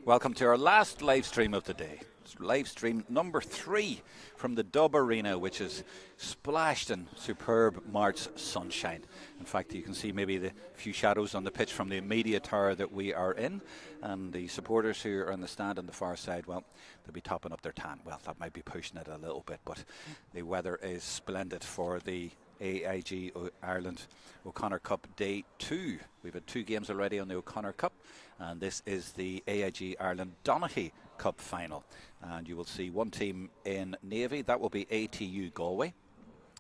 Welcome to our last live stream of the day. It's live stream number 3 from the Dub Arena, which is splashed in superb March sunshine. In fact, you can see maybe the few shadows on the pitch from the media tower that we are in, and the supporters who are on the stand on the far side, well, they'll be topping up their tan. Well, that might be pushing it a little bit, but the weather is splendid for the AIG Ireland O'Connor Cup Day 2. We've had 2 games already on the O'Connor Cup, and this is the AIG Ireland Donaghy Cup final. And you will see one team in navy, that will be ATU Galway,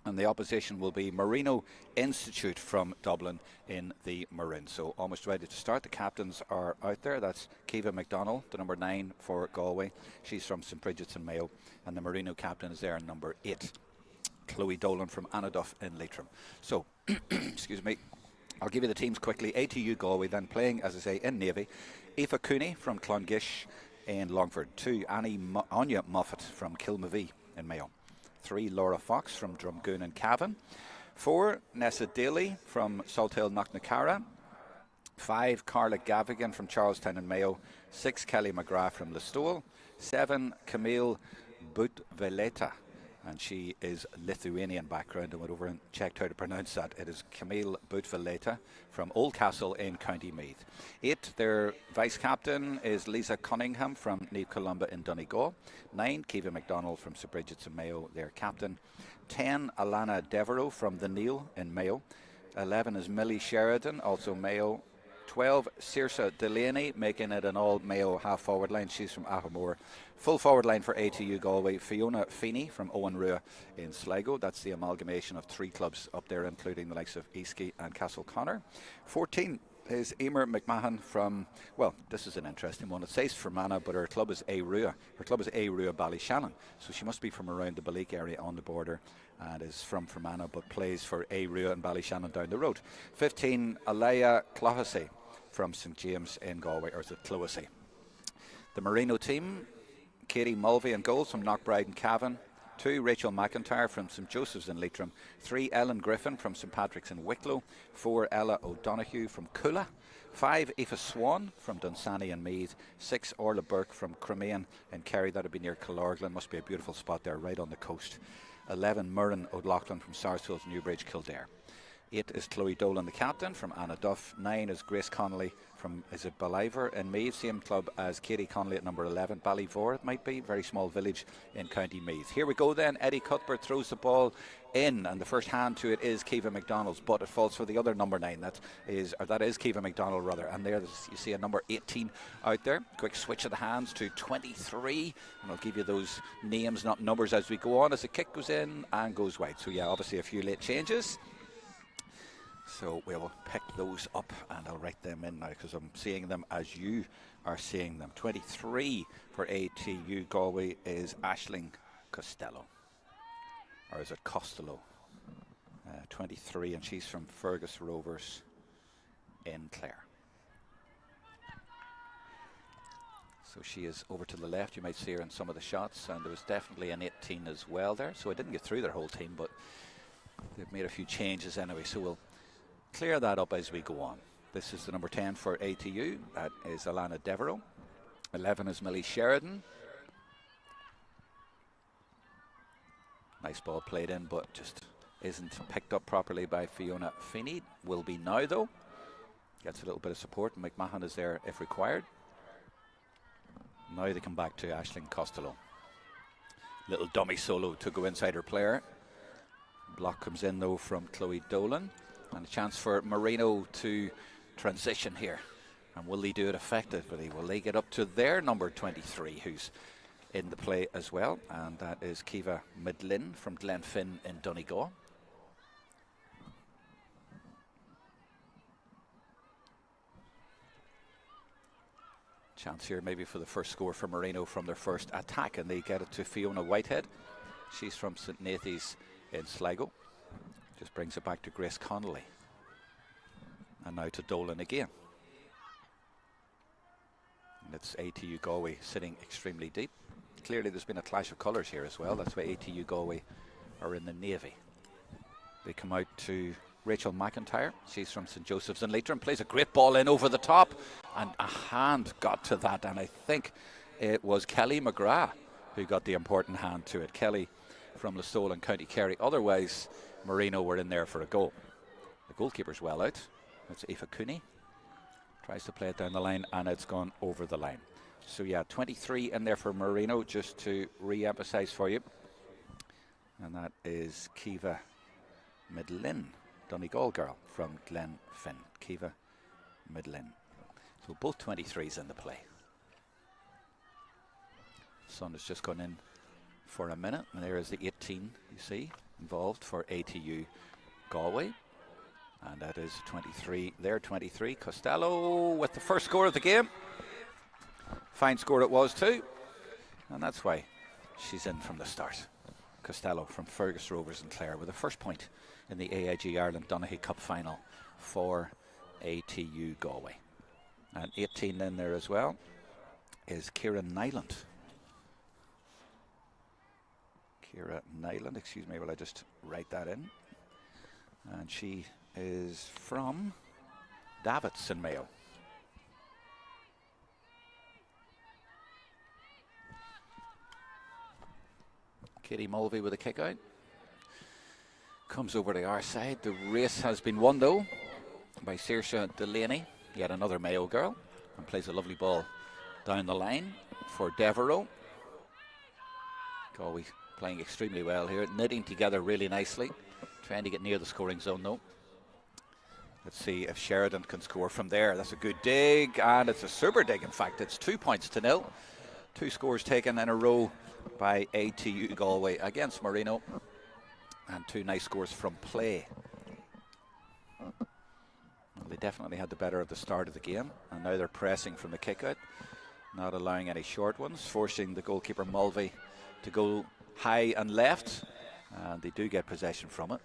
and the opposition will be Marino Institute from Dublin in the maroon. So almost ready to start. The captains are out there. That's Kiva McDonald, the number 9 for Galway. She's from St Bridget's in Mayo, and the Marino captain is there, number 8. Chloe Dolan from Anaduff in Leitrim. So, excuse me, I'll give you the teams quickly. ATU Galway, then playing, as I say, in navy. Aoife Cooney from Clongish in Longford. 2, Anya Moffat from Kilmavie in Mayo. 3, Laura Fox from Drumgoon and Cavan. 4, Nessa Daly from Salthill Knocknacara. 5, Carla Gavigan from Charlestown in Mayo. 6, Kelly McGrath from Listowel. 7, Camille Butveleta, and she is Lithuanian background. I went over and checked how to pronounce that. It is Camille Butveleta from Oldcastle in County Meath. 8, their vice-captain is Lisa Cunningham from Neve Columba in Donegal. 9, Kiva McDonald from St Bridget's in Mayo, their captain. 10, Alana Devereux from the Neil in Mayo. 11 is Millie Sheridan, also Mayo. 12, Saoirse Delaney, making it an all-Mayo half-forward line. She's from Ahamore. Full forward line for ATU Galway, Fiona Feeney from Owen Rua in Sligo. That's the amalgamation of 3 clubs up there, including the likes of Easky and Castleconnor. 14 is Emer McMahon from, well, this is an interesting one. It says Fermanagh, but her club is A Rua. Her club is A Rua Ballyshannon, so she must be from around the Balleek area on the border, and is from Fermanagh, but plays for A Rua and Ballyshannon down the road. 15, Alaya Clohessy from St James in Galway, or is it Clohessy? The Marino team, Katie Mulvey in goals from Knockbride and Cavan. 2, Rachel McIntyre from St Joseph's in Leitrim. 3, Ellen Griffin from St Patrick's in Wicklow. 4, Ella O'Donoghue from Coola. 5, Aoife Swan from Dunsany and Meath. 6, Orla Burke from Cremain in Kerry. That would be near Killorglin. Must be a beautiful spot there, right on the coast. 11, Murren O'Loughlin from Sarsfields, Newbridge, Kildare. 8 is Chloe Dolan, the captain, from Anaduff. 9 is Grace Connolly from, is it Ballivor in Meath, same club as Katie Connolly at number 11. Ballivor it might be, very small village in County Meath. Here we go then. Eddie Cuthbert throws the ball in, and the first hand to it is Kiva McDonald's, but it falls for the other number 9. That is Kiva McDonald rather, and there you see a number 18 out there. Quick switch of the hands to 23, and I'll give you those names, not numbers, as we go on, as the kick goes in and goes wide. So yeah, obviously a few late changes. So we'll pick those up and I'll write them in now because I'm seeing them as you are seeing them. 23 for ATU Galway is Aisling Costello. Or is it Costello? 23, and she's from Fergus Rovers in Clare. So she is over to the left. You might see her in some of the shots, and there was definitely an 18 as well there. So I didn't get through their whole team, but they've made a few changes anyway. So we'll clear that up as we go on. This is the number 10 for ATU. That is Alana Devereux. 11 is Millie Sheridan. Nice ball played in, but just isn't picked up properly by Fiona Feeney. Will be now though. Gets a little bit of support. McMahon is there if required. Now they come back to Aisling Costello. Little dummy solo to go inside her player. Block comes in though from Chloe Dolan. And a chance for Marino to transition here. And will they do it effectively? Will they get up to their number 23, who's in the play as well? And that is Kiva Midlin from Glenfin in Donegal. Chance here maybe for the first score for Marino from their first attack, and they get it to Fiona Whitehead. She's from St Nathy's in Sligo. Just brings it back to Grace Connolly. And now to Dolan again. And it's ATU Galway sitting extremely deep. Clearly there's been a clash of colours here as well. That's why ATU Galway are in the navy. They come out to Rachel McIntyre. She's from St Joseph's in Leitrim. Plays a great ball in over the top. and a hand got to that, and I think it was Kelly McGrath who got the important hand to it. Kelly from Listowel in County Kerry. Otherwise, Marino were in there for a goal. The goalkeeper's well out. That's Aoife Cooney. Tries to play it down the line, and it's gone over the line. So yeah, 23 in there for Marino, just to re-emphasise for you. And that is Kiva Midlin, Donegal girl from Glenfin. Kiva Midlin. So both 23s in the play. Sun has just gone in for a minute, and there is the 18 you see involved for ATU Galway. And that is 23, there 23. Costello with the first score of the game. Fine score it was too. And that's why she's in from the start. Costello from Fergus Rovers and Clare with the first point in the AIG Ireland Donaghy Cup final for ATU Galway. And 18 in there as well is Kieran Nyland. Kira Nyland, excuse me, will I just write that in? And she is from Davidson Mayo. Katie Mulvey with a kick out. Comes over to our side. The race has been won though by Saoirse Delaney, yet another Mayo girl, and plays a lovely ball down the line for Devereux. Galway playing extremely well here, knitting together really nicely, trying to get near the scoring zone though. Let's see if Sheridan can score from there. That's a good dig, and it's a super dig. In fact, it's 2 points to nil. 2 scores taken in a row by ATU Galway against Marino, and 2 nice scores from play. Well, they definitely had the better of the start of the game, and now they're pressing from the kick out, not allowing any short ones, forcing the goalkeeper Mulvey to go high and left, and they do get possession from it.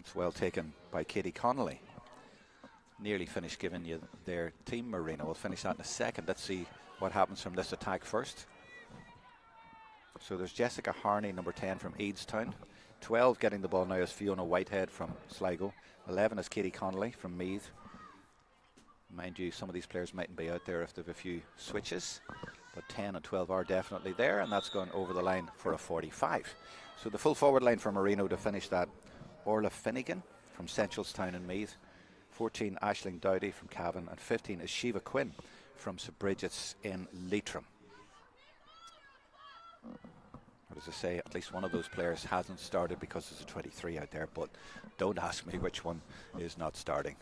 It's well taken by Katie Connolly. Nearly finished giving you their team, Marino. We'll finish that in a second. Let's see what happens from this attack first. So there's Jessica Harney, number 10 from Eadstown. 12 getting the ball now is Fiona Whitehead from Sligo. 11 is Katie Connolly from Meath. Mind you, some of these players mightn't be out there if they have a few switches, but 10 and 12 are definitely there, and that's gone over the line for a 45. So the full forward line for Marino to finish that: Orla Finnegan from Centralstown in Meath, 14 Aisling Dowdy from Cavan, and 15 is Shiva Quinn from St Bridget's in Leitrim. But as I say, at least one of those players hasn't started because there's a 23 out there, but don't ask me which one is not starting.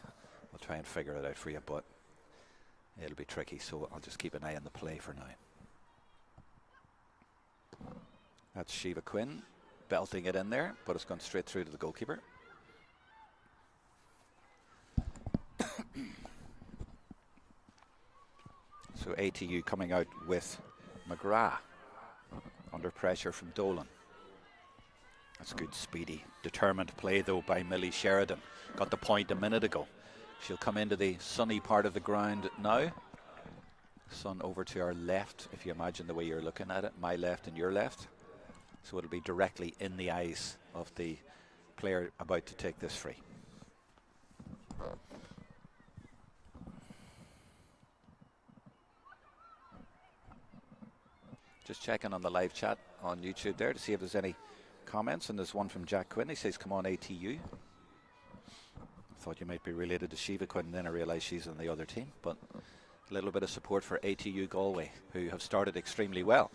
I'll try and figure it out for you, but it'll be tricky, so I'll just keep an eye on the play for now. That's Shiva Quinn belting it in there, but it's gone straight through to the goalkeeper. So ATU coming out with McGrath under pressure from Dolan. That's good, speedy, determined play though by Millie Sheridan. Got the point a minute ago. She'll come into the sunny part of the ground now. Sun over to our left, if you imagine the way you're looking at it, my left and your left. So it'll be directly in the eyes of the player about to take this free. Just checking on the live chat on YouTube there to see if there's any comments, and there's one from Jack Quinn. He says, "Come on, ATU." I thought you might be related to Shiva Quinn, and then I realised she's on the other team. But a little bit of support for ATU Galway, who have started extremely well.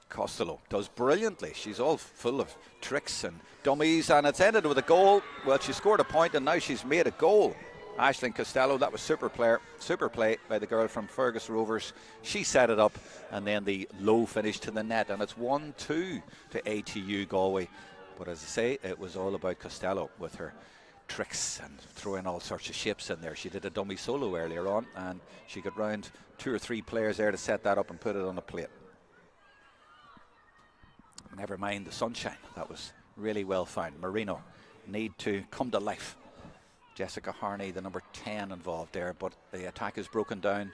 Costello does brilliantly. She's all full of tricks and dummies, and it's ended with a goal. Well, she scored a point, and now she's made a goal. Aisling Costello, that was super play by the girl from Fergus Rovers. She set it up, and then the low finish to the net, and it's 1-2 to ATU Galway. But as I say, it was all about Costello with her tricks and throwing all sorts of shapes in there. She did a dummy solo earlier on, and she got round 2 or 3 players there to set that up and put it on a plate. Never mind the sunshine. That was really well found. Marino need to come to life. Jessica Harney, the number 10 involved there, but the attack is broken down,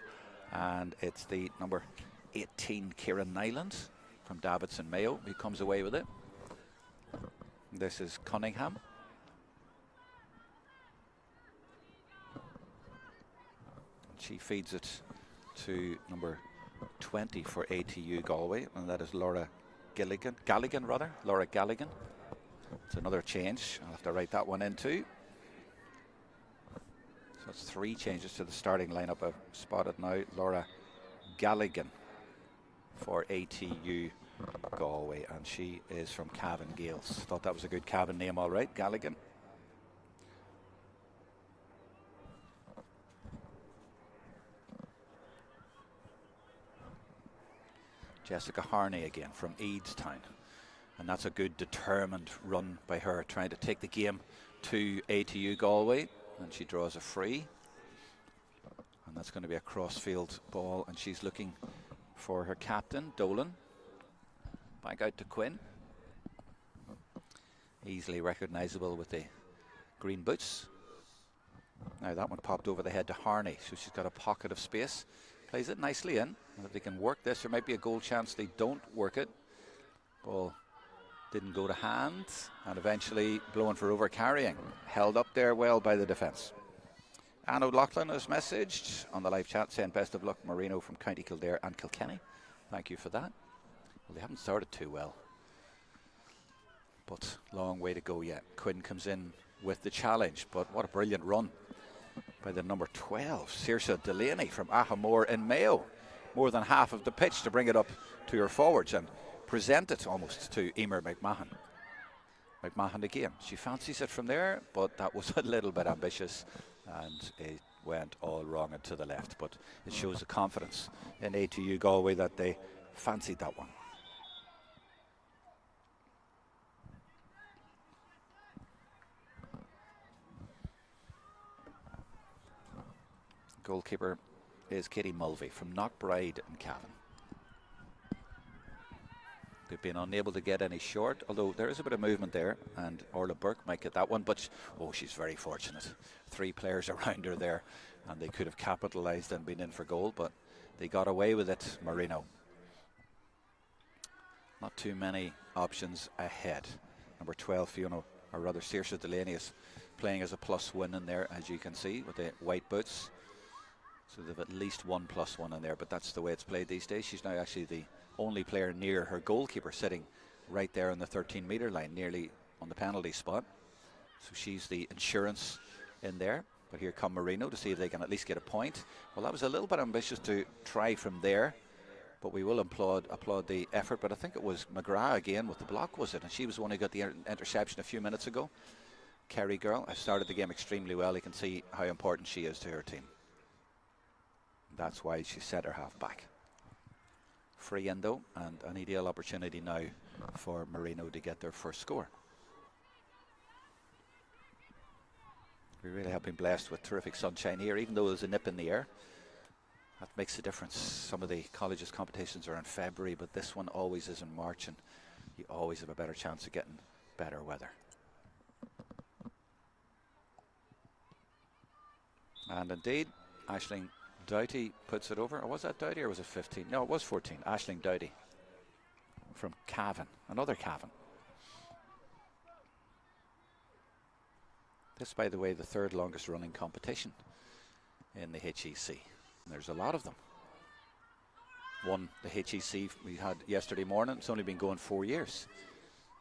and it's the number 18 Kieran Nyland from Davidson Mayo who comes away with it. And This is Cunningham. She feeds it to number 20 for ATU Galway, and that is Laura Galligan. Laura Galligan. It's another change. I'll have to write that one in too. So it's 3 changes to the starting lineup. I've spotted now Laura Galligan for ATU Galway, and she is from Cavan Gales. Thought that was a good Cavan name, all right, Galligan. Jessica Harney again from Eadestown, and that's a good determined run by her, trying to take the game to ATU Galway, and she draws a free, and that's going to be a crossfield ball, and she's looking for her captain Dolan. Back out to Quinn, easily recognisable with the green boots. Now that one popped over the head to Harney, so she's got a pocket of space, plays it nicely in. And if they can work this, there might be a goal chance. They don't work it. Ball didn't go to hand, and eventually blown for over carrying. Held up there well by the defence. Anne O'Loughlin has messaged on the live chat saying best of luck, Marino from County Kildare and Kilkenny. Thank you for that. Well, they haven't started too well, but long way to go yet. Quinn comes in with the challenge, but what a brilliant run by the number 12, Saoirse Delaney from Ahamore in Mayo. More than half of the pitch to bring it up to your forwards and present it almost to Emer McMahon. McMahon again, she fancies it from there, but that was a little bit ambitious and it went all wrong and to the left, but it shows the confidence in ATU Galway that they fancied that one. Goalkeeper is Katie Mulvey from Knockbride and Cavan. They've been unable to get any short, although there is a bit of movement there, and Orla Burke might get that one, but she's very fortunate. 3 players around her there, and they could have capitalised and been in for goal, but they got away with it. Marino. Not too many options ahead. Number 12, Fiona, or rather Saoirse Delaney, is playing as a +1 in there, as you can see, with the white boots. So they've at least 1 +1 in there, but that's the way it's played these days. She's now actually the only player near her goalkeeper, sitting right there on the 13-metre line, nearly on the penalty spot. So she's the insurance in there. But here come Marino to see if they can at least get a point. Well, that was a little bit ambitious to try from there, but we will applaud the effort. But I think it was McGrath again with the block, was it? And she was the one who got the interception a few minutes ago. Kerry girl has started the game extremely well. You can see how important she is to her team. That's why she's centre half back. Free in though, and an ideal opportunity now for Marino to get their first score. We really have been blessed with terrific sunshine here, even though there's a nip in the air. That makes a difference. Some of the colleges' competitions are in February, but this one always is in March, and you always have a better chance of getting better weather. And indeed, Aisling Doughty puts it over. Or was that Doughty or was it 15? No, it was 14. Aisling Doughty from Cavan, another Cavan. This, by the way, the 3rd longest running competition in the HEC. And there's a lot of them. One, the HEC we had yesterday morning, it's only been going 4 years.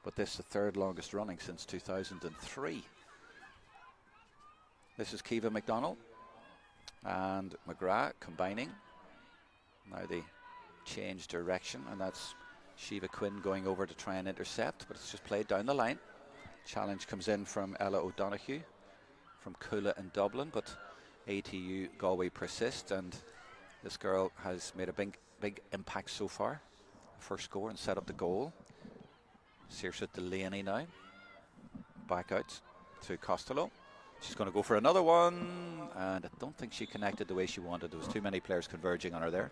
But this is the 3rd longest running since 2003. This is Kiva McDonald and McGrath combining. Now they change direction, and that's Shiva Quinn going over to try and intercept, but it's just played down the line. Challenge comes in from Ella O'Donoghue from Coola in Dublin, but ATU Galway persist, and this girl has made a big impact so far. First score and set up the goal. Saoirse Delaney now. Back out to Costello. She's going to go for another one, and I don't think she connected the way she wanted. There was too many players converging on her there.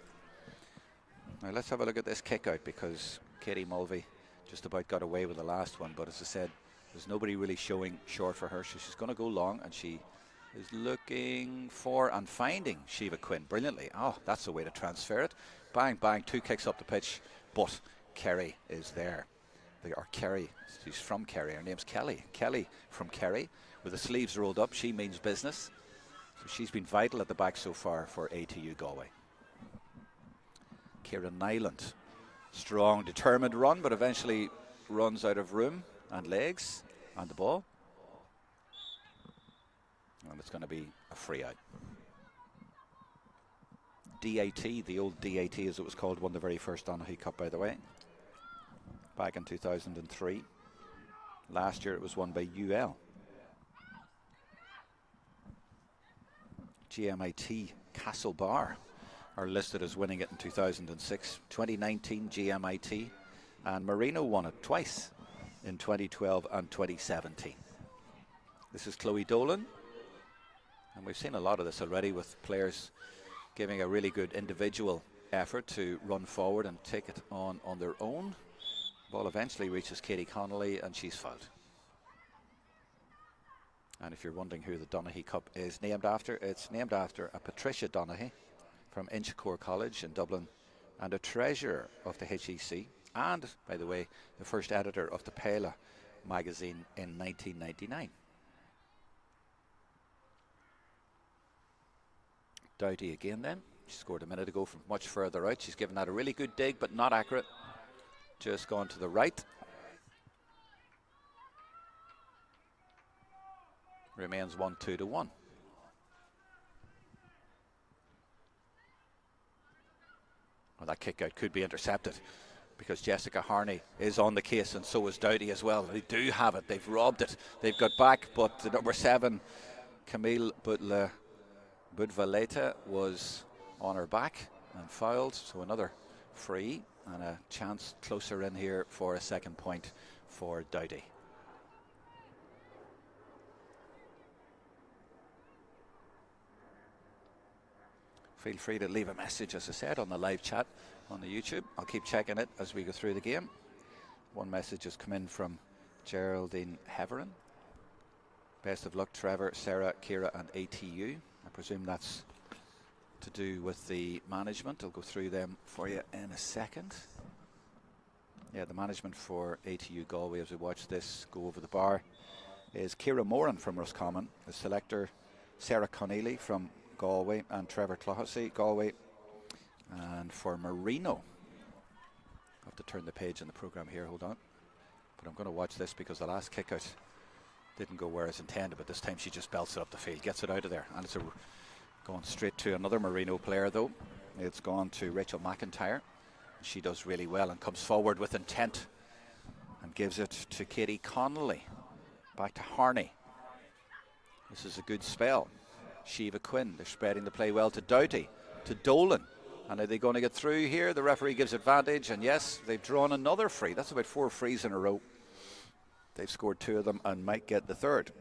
Now let's have a look at this kick out, because Katie Mulvey just about got away with the last one, but as I said, there's nobody really showing short for her, so she's going to go long, and she is looking for and finding Shiva Quinn brilliantly. Oh, that's the way to transfer it. Bang, bang, 2 kicks up the pitch, but Kerry is there. or Kerry. She's from Kerry. Her name's Kelly. Kelly from Kerry, with the sleeves rolled up. She means business. So she's been vital at the back so far for ATU Galway. Kieran Nyland, strong, determined run, but eventually runs out of room and legs and the ball. And it's going to be a free out. DAT, the old DAT as it was called, won the very first Donaghy Cup, by the way, back in 2003. Last year it was won by UL. GMIT Castlebar are listed as winning it in 2006. 2019 GMIT, and Marino won it twice in 2012 and 2017. This is Chloe Dolan, and we've seen a lot of this already with players giving a really good individual effort to run forward and take it on their own. Ball eventually reaches Katie Connolly, and she's fouled. And if you're wondering who the Donaghy Cup is named after, it's named after a Patricia Donaghy from Inchicore College in Dublin, and a treasurer of the HEC, and, by the way, the first editor of the Pela magazine in 1999. Doughty again then. She scored a minute ago from much further out. She's given that a really good dig, but not accurate. Just gone to the right. Remains 1-2 to 1. Well, that kick out could be intercepted because Jessica Harney is on the case, and so is Doughty as well. They do have it. They've robbed it. They've got back, but the number 7, Camille Budvaleta, was on her back and fouled. So another free and a chance closer in here for a second point for Doughty. Feel free to leave a message, as I said, on the live chat on the YouTube. I'll keep checking it as we go through the game. One message has come in from Geraldine Heverin. Best of luck, Trevor, Sarah, Kira and ATU. I presume that's to do with the management. I'll go through them for you in a second. Yeah, the management for ATU Galway, as we watch this go over the bar, is Kira Moran from Roscommon, the selector Sarah Connelly from Galway, and Trevor Clohessy, Galway. And for Marino, I have to turn the page in the programme here, hold on. But I'm going to watch this because the last kick out didn't go where it's intended, but this time she just belts it up the field, gets it out of there. And it's gone straight to another Marino player though. It's gone to Rachel McIntyre. She does really well and comes forward with intent and gives it to Katie Connolly. Back to Harney. This is a good spell. Shiva Quinn, they're spreading the play well to Doughty, to Dolan. And are they going to get through here? The referee gives advantage, and yes, they've drawn another free. That's about 4 frees in a row. They've scored 2 of them and might get the third.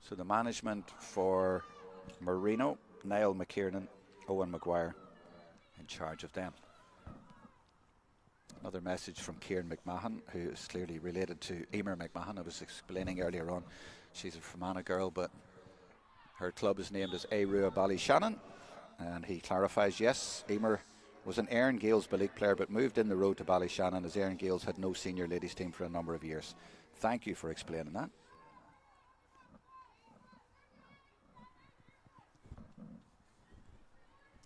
So the management for Marino, Niall McKiernan, Owen Maguire in charge of them. Another message from Kieran McMahon, who is clearly related to Emer McMahon. I was explaining earlier on, she's a Fermanagh girl, but her club is named as Airua Ballyshannon, and he clarifies, yes, Emer was an Erin Gales League player but moved in the road to Ballyshannon as Erin Gales had no senior ladies team for a number of years. Thank you for explaining that.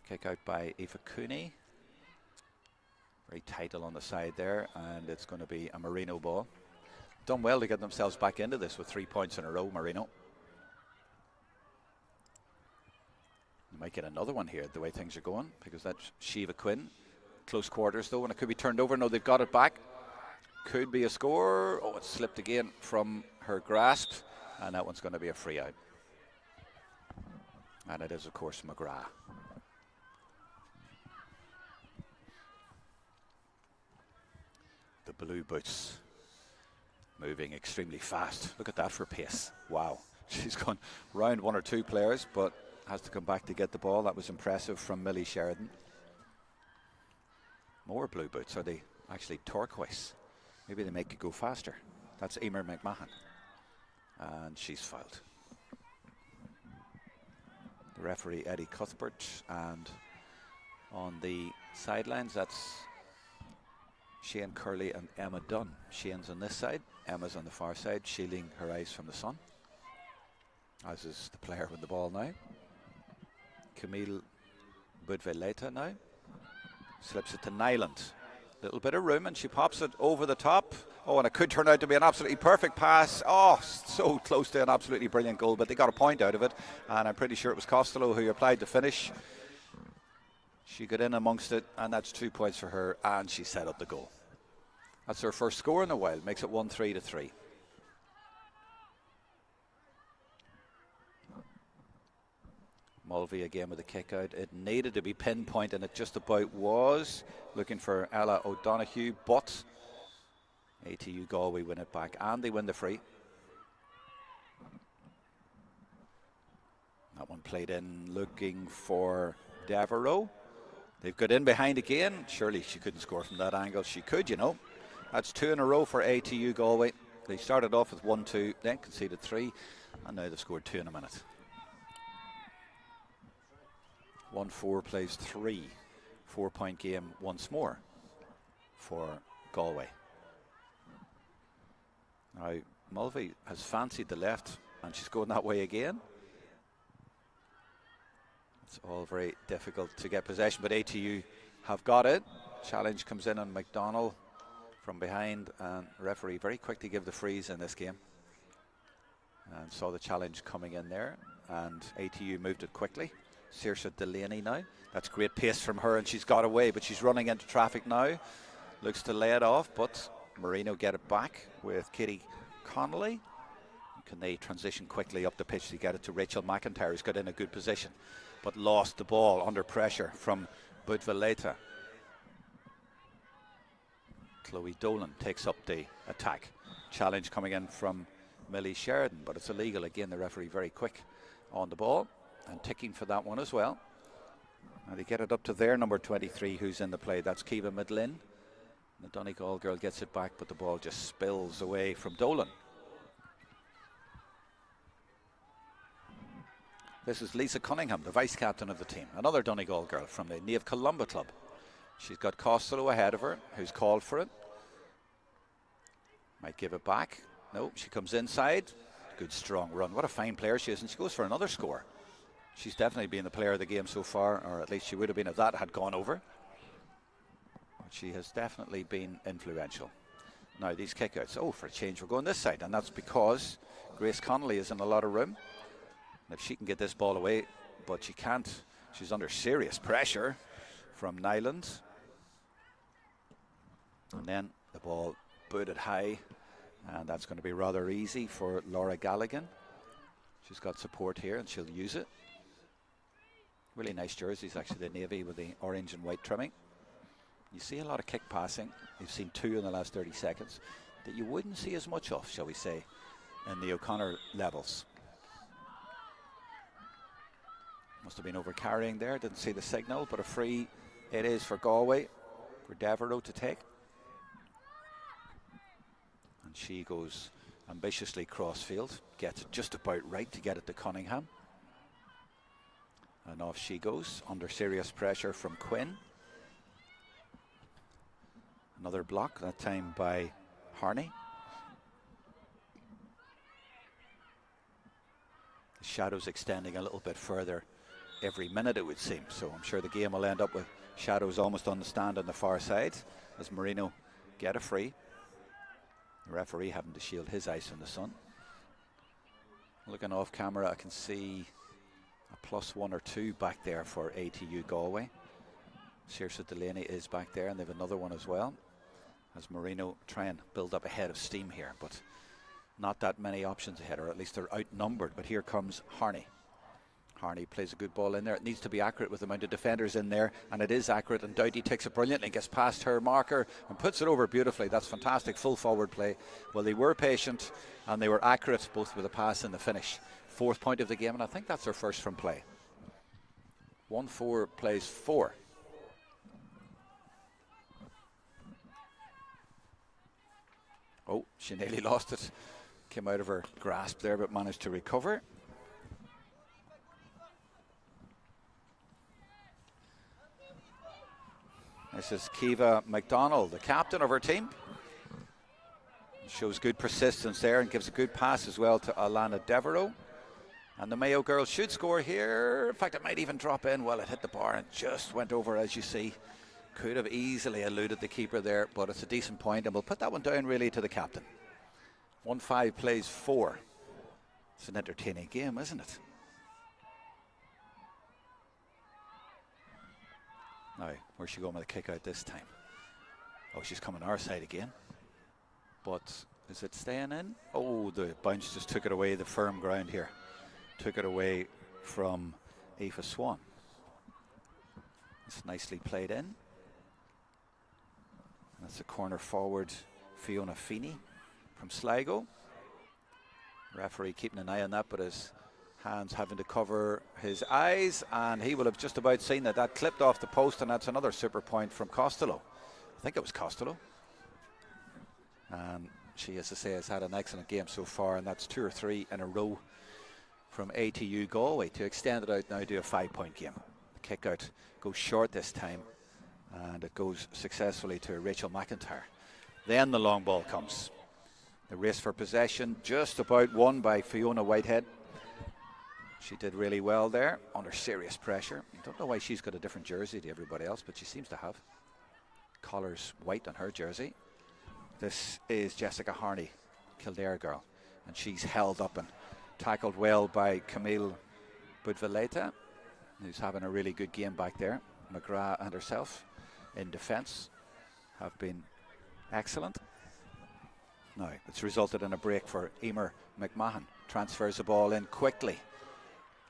Kick out by Aoife Cooney. Very tight on the side there, and it's going to be a Marino ball. Done well to get themselves back into this with 3 points in a row, Marino. You might get another one here the way things are going, because that's Shiva Quinn. Close quarters though, and it could be turned over. No, they've got it back. Could be a score. Oh, it slipped again from her grasp, and that one's going to be a free out. And it is, of course, McGrath. The blue boots moving extremely fast. Look at that for pace. Wow. She's gone round 1 or 2 players, but has to come back to get the ball. That was impressive from Millie Sheridan. More blue boots. Are they actually turquoise? Maybe they make it go faster. That's Emer McMahon. And she's fouled. The referee, Eddie Cuthbert, and on the sidelines, that's Shane Curley and Emma Dunn. Shane's on this side, Emma's on the far side, shielding her eyes from the sun, as is the player with the ball now. Camille Budveleta now slips it to Nyland. Little bit of room and she pops it over the top. Oh, and it could turn out to be an absolutely perfect pass. Oh, so close to an absolutely brilliant goal, but they got a point out of it, and I'm pretty sure it was Costello who applied the finish. She got in amongst it, and that's 2 points for her, and she set up the goal. That's her first score in a while, makes it 1-3. Mulvey again with a kick out. It needed to be pinpoint, and it just about was. Looking for Ella O'Donoghue, but ATU Galway win it back, and they win the free. That one played in, looking for Devereaux. They've got in behind again. Surely she couldn't score from that angle. She could, you know. That's 2 in a row for ATU Galway. They started off with 1-2, then conceded 3, and now they've scored 2 in a minute. 1-4 plays 3. 4-point game once more for Galway. Now, Mulvey has fancied the left, and she's going that way again. It's all very difficult to get possession, but ATU have got it. Challenge comes in on McDonnell from behind, and referee very quickly give the freeze in this game. And saw the challenge coming in there, and ATU moved it quickly. Saoirse Delaney now. That's great pace from her, and she's got away, but she's running into traffic now. Looks to lay it off, but Marino get it back with Katie Connolly. Can they transition quickly up the pitch to get it to Rachel McIntyre, who's got in a good position, but lost the ball under pressure from Budveleta. Chloe Dolan takes up the attack. Challenge coming in from Millie Sheridan, but it's illegal. Again, the referee very quick on the ball and ticking for that one as well. And they get it up to their number 23 who's in the play. That's Kiva Midlin. The Donegal girl gets it back, but the ball just spills away from Dolan. This is Lisa Cunningham, the vice captain of the team. Another Donegal girl from the Niamh Columba club. She's got Costello ahead of her, who's called for it. Might give it back. No, she comes inside. Good strong run. What a fine player she is, and she goes for another score. She's definitely been the player of the game so far, or at least she would have been if that had gone over. But she has definitely been influential. Now these kickouts. Oh, for a change we're going this side, and that's because Grace Connolly is in a lot of room. And if she can get this ball away, but she can't. She's under serious pressure from Nyland. And then the ball booted high, and that's going to be rather easy for Laura Galligan. She's got support here, and she'll use it. Really nice jerseys, actually, the navy with the orange and white trimming. You see a lot of kick passing. You've seen 2 in the last 30 seconds that you wouldn't see as much of, shall we say, in the O'Connor levels. Must have been over carrying there. Didn't see the signal, but a free it is for Galway, for Devereaux to take. And she goes ambitiously cross-field, gets it just about right to get it to Cunningham. And off she goes, under serious pressure from Quinn. Another block, that time by Harney. The shadows extending a little bit further every minute, it would seem. So I'm sure the game will end up with shadows almost on the stand on the far side as Marino get a free. The referee having to shield his eyes from the sun. Looking off camera, I can see a +1 or 2 back there for ATU Galway. Saoirse Delaney is back there, and they have another one as well, as Marino try and build up a head of steam here, but not that many options ahead, or at least they're outnumbered. But here comes Harney. Harney plays a good ball in there. It needs to be accurate with the amount of defenders in there, and it is accurate, and Doughty takes it brilliantly, gets past her marker and puts it over beautifully. That's fantastic full forward play. Well, they were patient and they were accurate both with the pass and the finish. 4th point of the game, and I think that's her first from play. 1-4 plays 4. Oh, she nearly lost it. Came out of her grasp there, but managed to recover. This is Kiva McDonald, the captain of her team. Shows good persistence there and gives a good pass as well to Alana Devereaux. And the Mayo girls should score here. In fact, it might even drop in. Well, it hit the bar and just went over, as you see. Could have easily eluded the keeper there, but it's a decent point, and we'll put that one down really to the captain. 1-5 plays 4. It's an entertaining game, isn't it? Now, where's she going with the kick out this time? Oh, she's coming our side again. But is it staying in? Oh, the bounce just took it away, the firm ground here. Took it away from Aoife Swan. It's nicely played in. That's the corner forward, Fiona Feeney from Sligo. Referee keeping an eye on that, but his hands having to cover his eyes, and he will have just about seen that. That clipped off the post, and that's another super point from Costello. I think it was Costello. And she, as I say, has had an excellent game so far, and that's 2 or 3 in a row from ATU Galway to extend it out now to a 5-point game. The kick out goes short this time, and it goes successfully to Rachel McIntyre. Then the long ball comes. The race for possession just about won by Fiona Whitehead. She did really well there under serious pressure. I don't know why she's got a different jersey to everybody else, but she seems to have. Collars white on her jersey. This is Jessica Harney, Kildare girl, and she's held up and tackled well by Camille Budvaleta, who's having a really good game back there. McGrath and herself in defence have been excellent. Now, it's resulted in a break for Emer McMahon. Transfers the ball in quickly,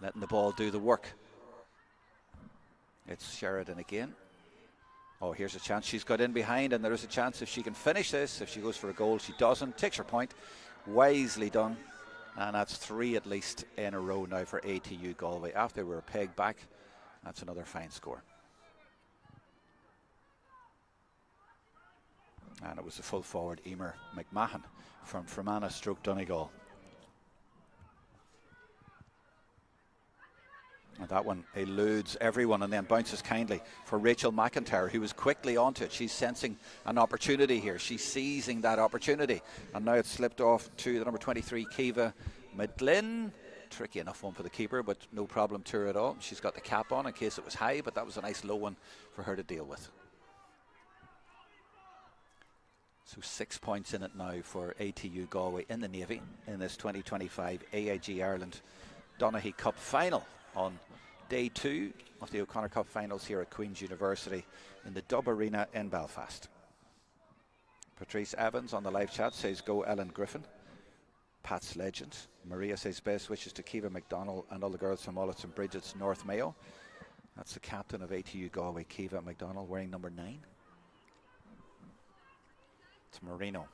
letting the ball do the work. It's Sheridan again. Oh, here's a chance. She's got in behind, and there is a chance if she can finish this. If she goes for a goal, she doesn't. Takes her point. Wisely done. And that's 3 at least in a row now for ATU Galway. After we were pegged back, that's another fine score. And it was the full forward Emer McMahon from Fermanagh / Donegal. And that one eludes everyone and then bounces kindly for Rachel McIntyre, who was quickly onto it. She's sensing an opportunity here. She's seizing that opportunity. And now it's slipped off to the number 23, Kiva Midlin. Tricky enough one for the keeper, but no problem to her at all. She's got the cap on in case it was high, but that was a nice low one for her to deal with. So 6 points in it now for ATU Galway in the Navy in this 2025 AIG Ireland Donaghy Cup final on day 2 of the O'Connor Cup finals here at Queen's University in the Dub Arena in Belfast. Patrice Evans on the live chat says go Ellen Griffin. Pat's legend. Maria says best wishes to Kiva McDonald and all the girls from Mullets and Bridget's North Mayo. That's the captain of ATU Galway, Kiva McDonald, wearing number 9. It's Marino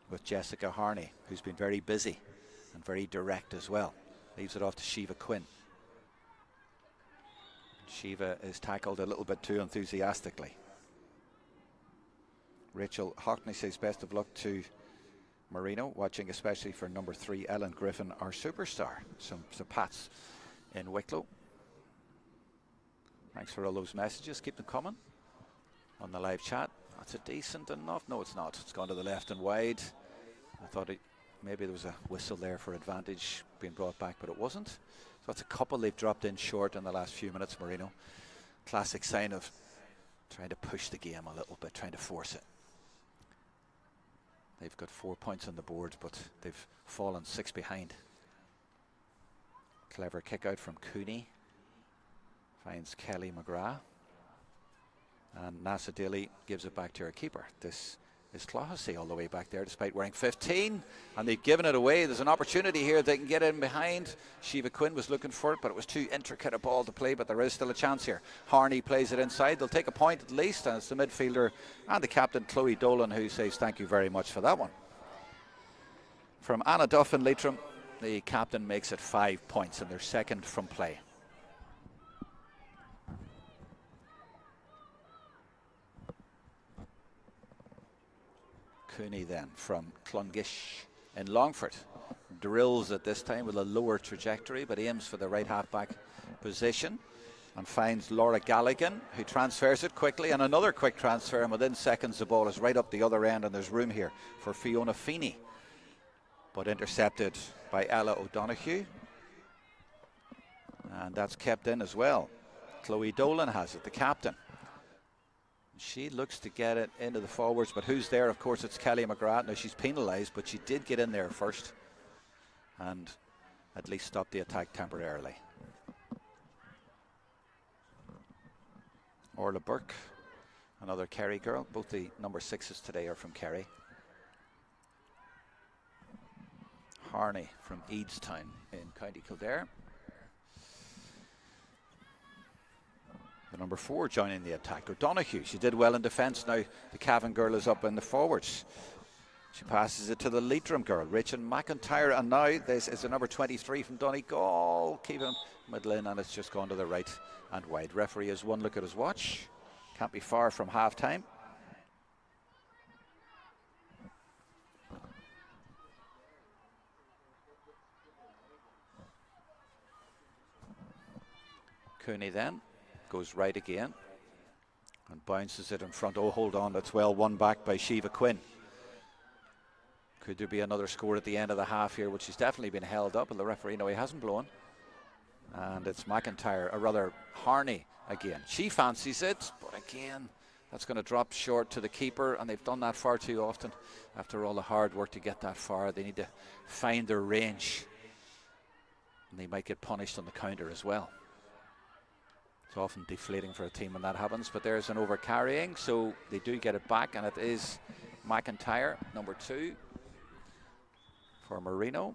with Jessica Harney, who's been very busy and very direct as well. Leaves it off to Shiva Quinn. Shiva is tackled a little bit too enthusiastically. Rachel Hockney says best of luck to Marino, watching especially for number 3 Ellen Griffin, our superstar. Some pats in Wicklow. Thanks for all those messages, keep them coming on the live chat. That's a decent enough. No, it's not. It's gone to the left and wide. I thought maybe there was a whistle there for advantage being brought back, but it wasn't. So that's a couple they've dropped in short in the last few minutes, Marino. Classic sign of trying to push the game a little bit, trying to force it. They've got 4 points on the board, but they've fallen 6 behind. Clever kick out from Cooney. Finds Kelly McGrath. And Nasa Daly gives it back to her keeper. This is Clohessy all the way back there despite wearing 15. And they've given it away. There's an opportunity here. They can get in behind. Shiva Quinn was looking for it, but it was too intricate a ball to play. But there is still a chance here. Harney plays it inside. They'll take a point at least. And it's the midfielder and the captain, Chloe Dolan, who says thank you very much for that one. From Anna Duff in Leitrim, the captain makes it 5 points and they're second from play. Cooney then from Clongish in Longford drills it this time with a lower trajectory but aims for the right half back position, and finds Laura Galligan, who transfers it quickly, and another quick transfer, and within seconds the ball is right up the other end, and there's room here for Fiona Feeney, but intercepted by Ella O'Donoghue, and that's kept in as well. Chloe Dolan has it, the captain. She looks to get it into the forwards, but who's there? Of course, it's Kelly McGrath. Now, she's penalised, but she did get in there first and at least stop the attack temporarily. Orla Burke, another Kerry girl. Both the number 6s today are from Kerry. Harney from Eadstown in County Kildare. The number 4 joining the attack, O'Donoghue. She did well in defence. Now the Cavan girl is up in the forwards. She passes it to the Leitrim girl, Rachel McIntyre, and now this is the number 23 from Donegal. Keep him middle in, and it's just gone to the right and wide. Referee has one look at his watch. Can't be far from half time. Cooney then goes right again and bounces it in front. Oh, hold on, that's well won back by Shiva Quinn. Could there be another score at the end of the half here, which has definitely been held up, and the referee, no, he hasn't blown. And it's McIntyre, or rather Harney again. She fancies it, but again, that's going to drop short to the keeper, and they've done that far too often. After all the hard work to get that far, they need to find their range, and they might get punished on the counter as well. It's often deflating for a team when that happens, but there's an over-carrying, so they do get it back, and it is McIntyre, number 2, for Marino.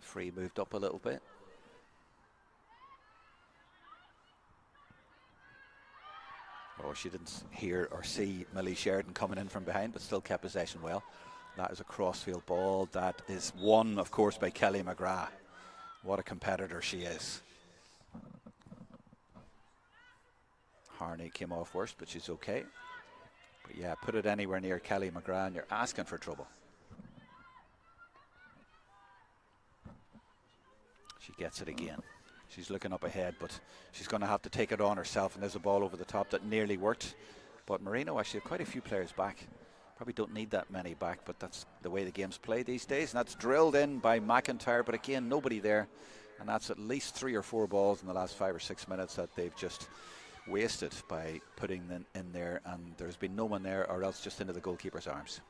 Free moved up a little bit. Oh, she didn't hear or see Millie Sheridan coming in from behind, but still kept possession well. That is a crossfield ball that is won, of course, by Kelly McGrath. What a competitor she is. Harney came off worst, but she's okay. But yeah, put it anywhere near Kelly McGrath and you're asking for trouble. She gets it again. She's looking up ahead, but she's going to have to take it on herself, and there's a ball over the top that nearly worked. But Marino actually have quite a few players back. Probably don't need that many back, but that's the way the game's played these days, and that's drilled in by McIntyre, but again, nobody there. And that's at least 3 or 4 balls in the last 5 or 6 minutes that they've just wasted by putting them in there, and there's been no one there, or else just into the goalkeeper's arms.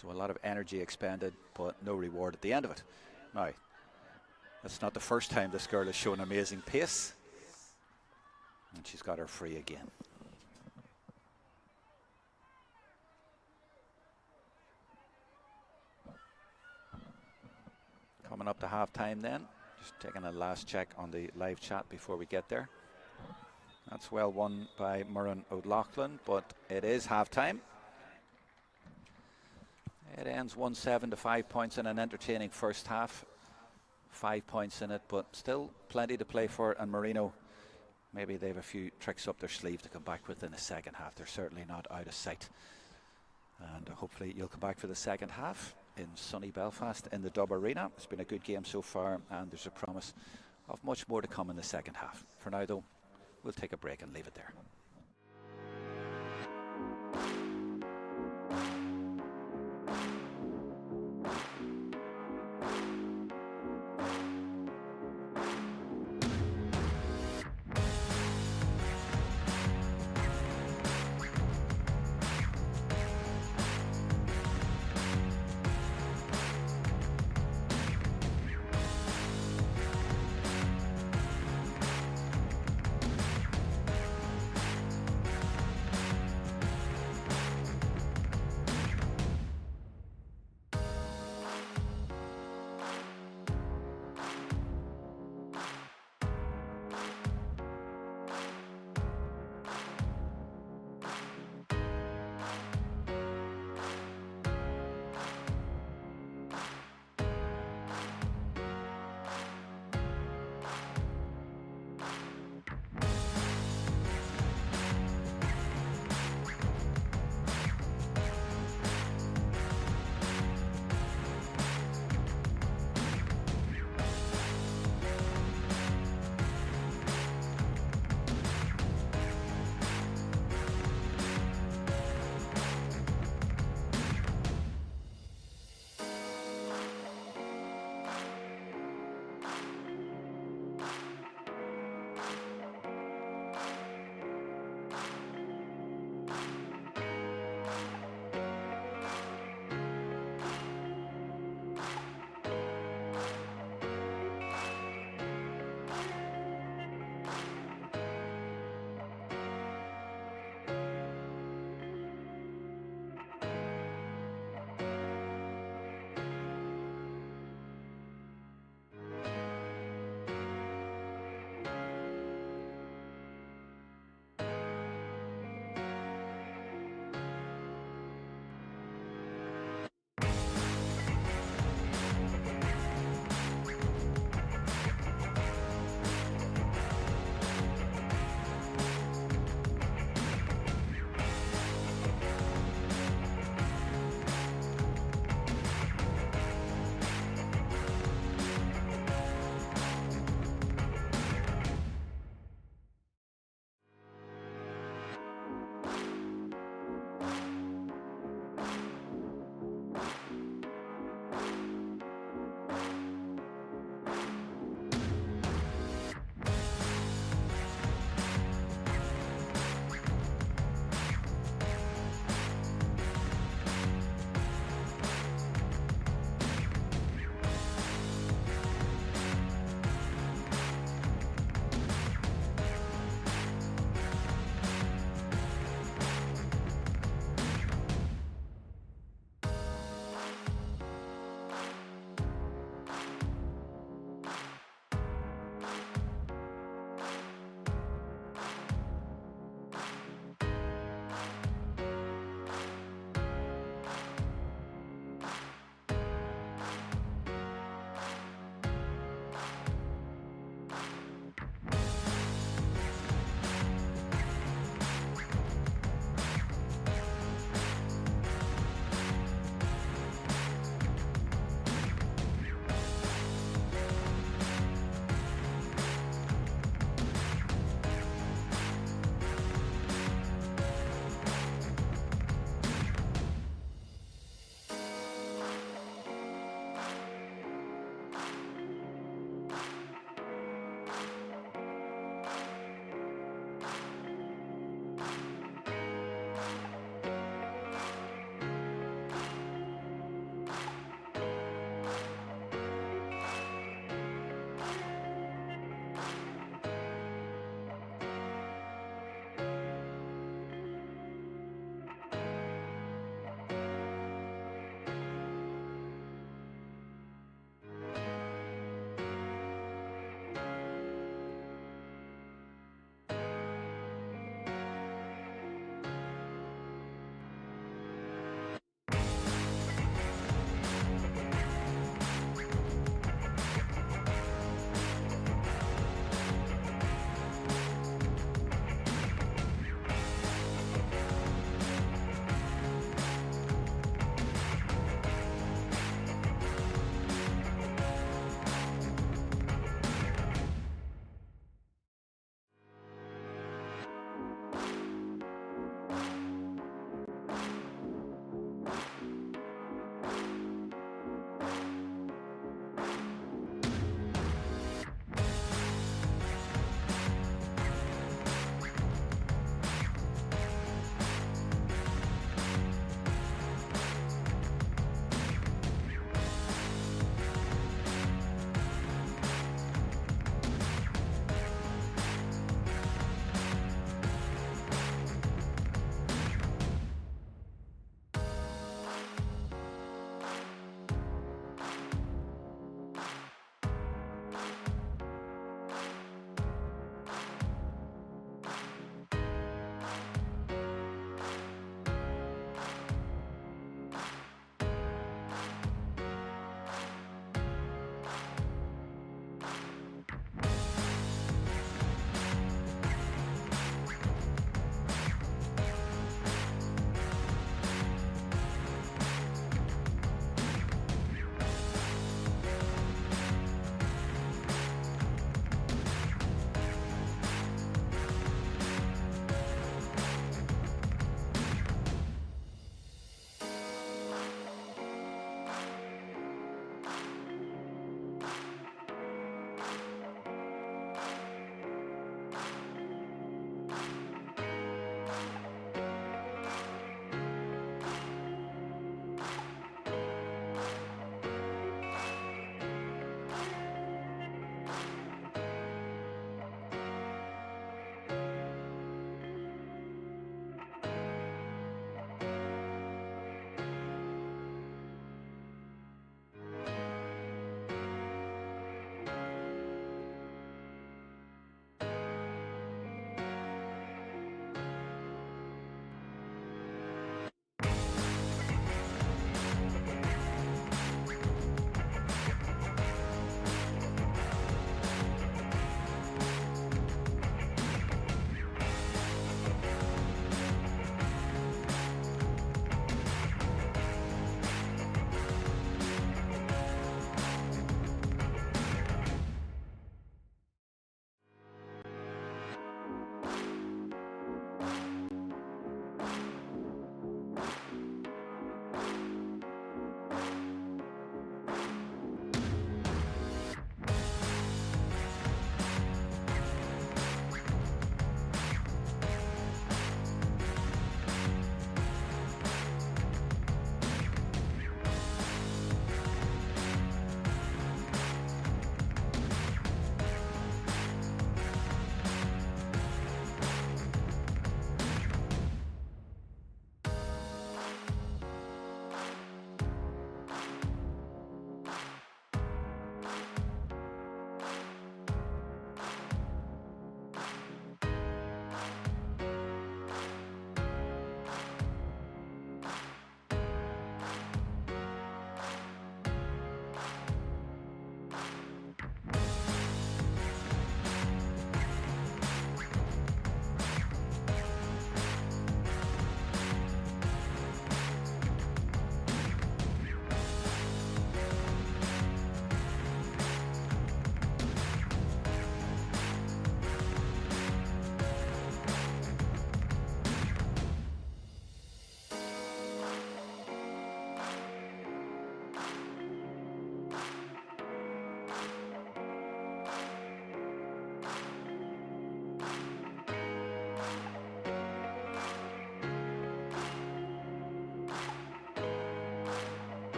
So a lot of energy expended, but no reward at the end of it. Now, that's not the first time this girl has shown amazing pace, and she's got her free again. Coming up to half time then, just taking a last check on the live chat before we get there. That's well won by Murren O'Loughlin, but it is half time. It ends 1-7 to 5 points in an entertaining first half. 5 points in it, but still plenty to play for, and Marino, maybe they have a few tricks up their sleeve to come back with in the second half. They're certainly not out of sight. And hopefully you'll come back for the second half in sunny Belfast in the Dub Arena. It's been a good game so far, and there's a promise of much more to come in the second half. For now though, we'll take a break and leave it there.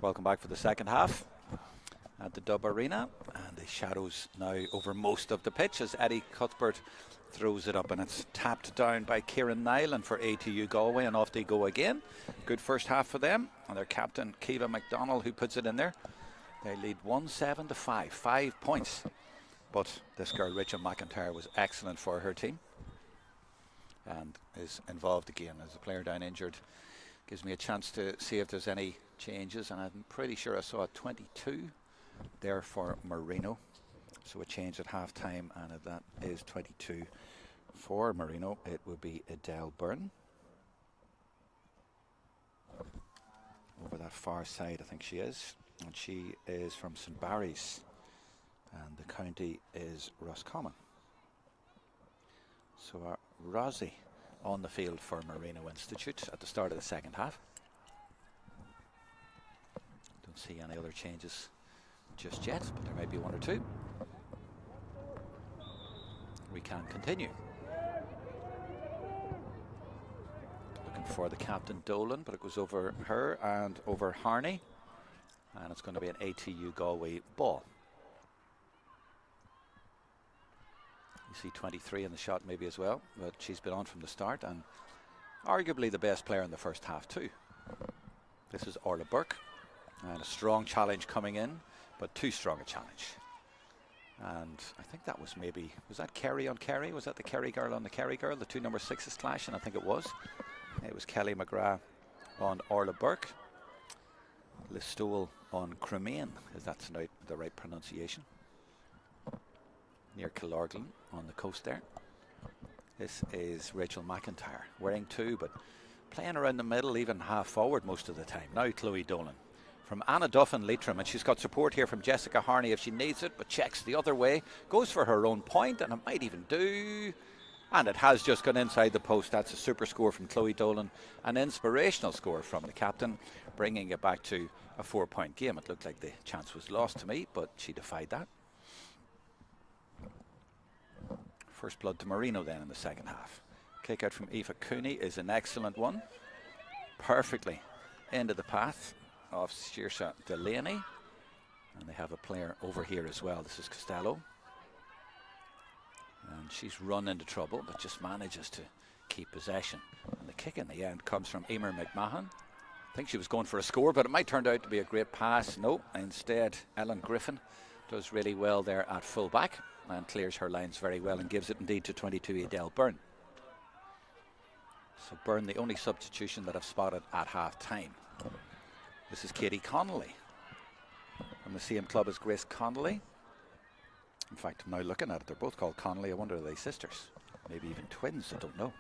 Welcome back for the second half at the Dub Arena, and the shadows now over most of the pitch as Eddie Cuthbert throws it up, and it's tapped down by Kieran Nyland for ATU Galway, and off they go again. Good first half for them, and their captain Kiva McDonald who puts it in there. They lead 1-7 to 5 points, but this girl Rachel McIntyre was excellent for her team and is involved again as a player down injured. Gives me a chance to see if there's any changes, and I'm pretty sure I saw a 22 there for Marino, so a change at half time, and if that is 22 for Marino, it would be Adele Byrne over that far side. I think she is, and she is from St Barry's, and the county is Roscommon. So Rosie on the field for Marino Institute at the start of the second half. Don't see any other changes just yet, but there might be one or two. We can continue. Looking for the captain Dolan, but it goes over her and over Harney, and it's going to be an ATU Galway ball. You see 23 in the shot maybe as well, but she's been on from the start and arguably the best player in the first half too. This is Orla Burke, and a strong challenge coming in, but too strong a challenge. And I think that was maybe, was that Kerry on Kerry? Was that the Kerry girl on the Kerry girl? The two number 6s clash, and I think it was. It was Kelly McGrath on Orla Burke. Listowel on Cremain, if that's the right pronunciation. Near Killorglin on the coast there. This is Rachel McIntyre, wearing 2, but playing around the middle, even half forward most of the time. Now Chloe Dolan from Anna Duff and Leitrim, and she's got support here from Jessica Harney if she needs it, but checks the other way, goes for her own point, and it might even do, and it has just gone inside the post. That's a super score from Chloe Dolan, an inspirational score from the captain, bringing it back to a 4-point game. It looked like the chance was lost to me, but she defied that. First blood to Marino then in the second half. Kick out from Aoife Cooney is an excellent one, perfectly into the path of Saoirse Delaney, and they have a player over here as well. This is Costello, and she's run into trouble but just manages to keep possession, and the kick in the end comes from Emer McMahon. I think she was going for a score, but it might turn out to be a great pass. No, instead Ellen Griffin does really well there at full back and clears her lines very well and gives it indeed to 22 Adele Byrne. So Byrne, the only substitution that I've spotted at half time. This is Katie Connolly from the same club as Grace Connolly. In fact, I'm now looking at it, they're both called Connolly. I wonder, are they sisters? Maybe even twins, I don't know.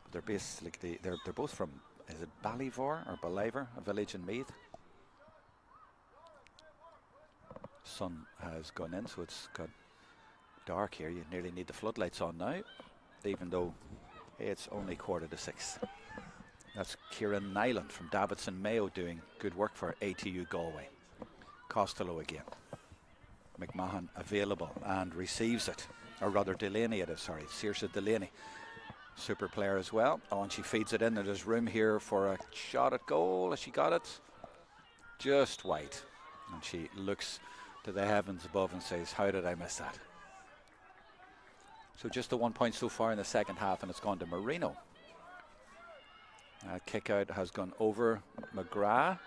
But they're basically, they're both from, is it Ballivor or Ballivor, a village in Meath? Sun has gone in, so it's got dark here. You nearly need the floodlights on now, even though it's only 5:45. That's Kieran Nyland from Davidson Mayo doing good work for ATU Galway. Costello again. McMahon available and receives it, or rather Delaney it is, sorry, Saoirse Delaney. Super player as well. Oh, and she feeds it in. There's room here for a shot at goal. Has she got it? Just wide. And she looks to the heavens above and says, how did I miss that? So just the 1 point so far in the second half, and it's gone to Marino. Kick out has gone over McGrath.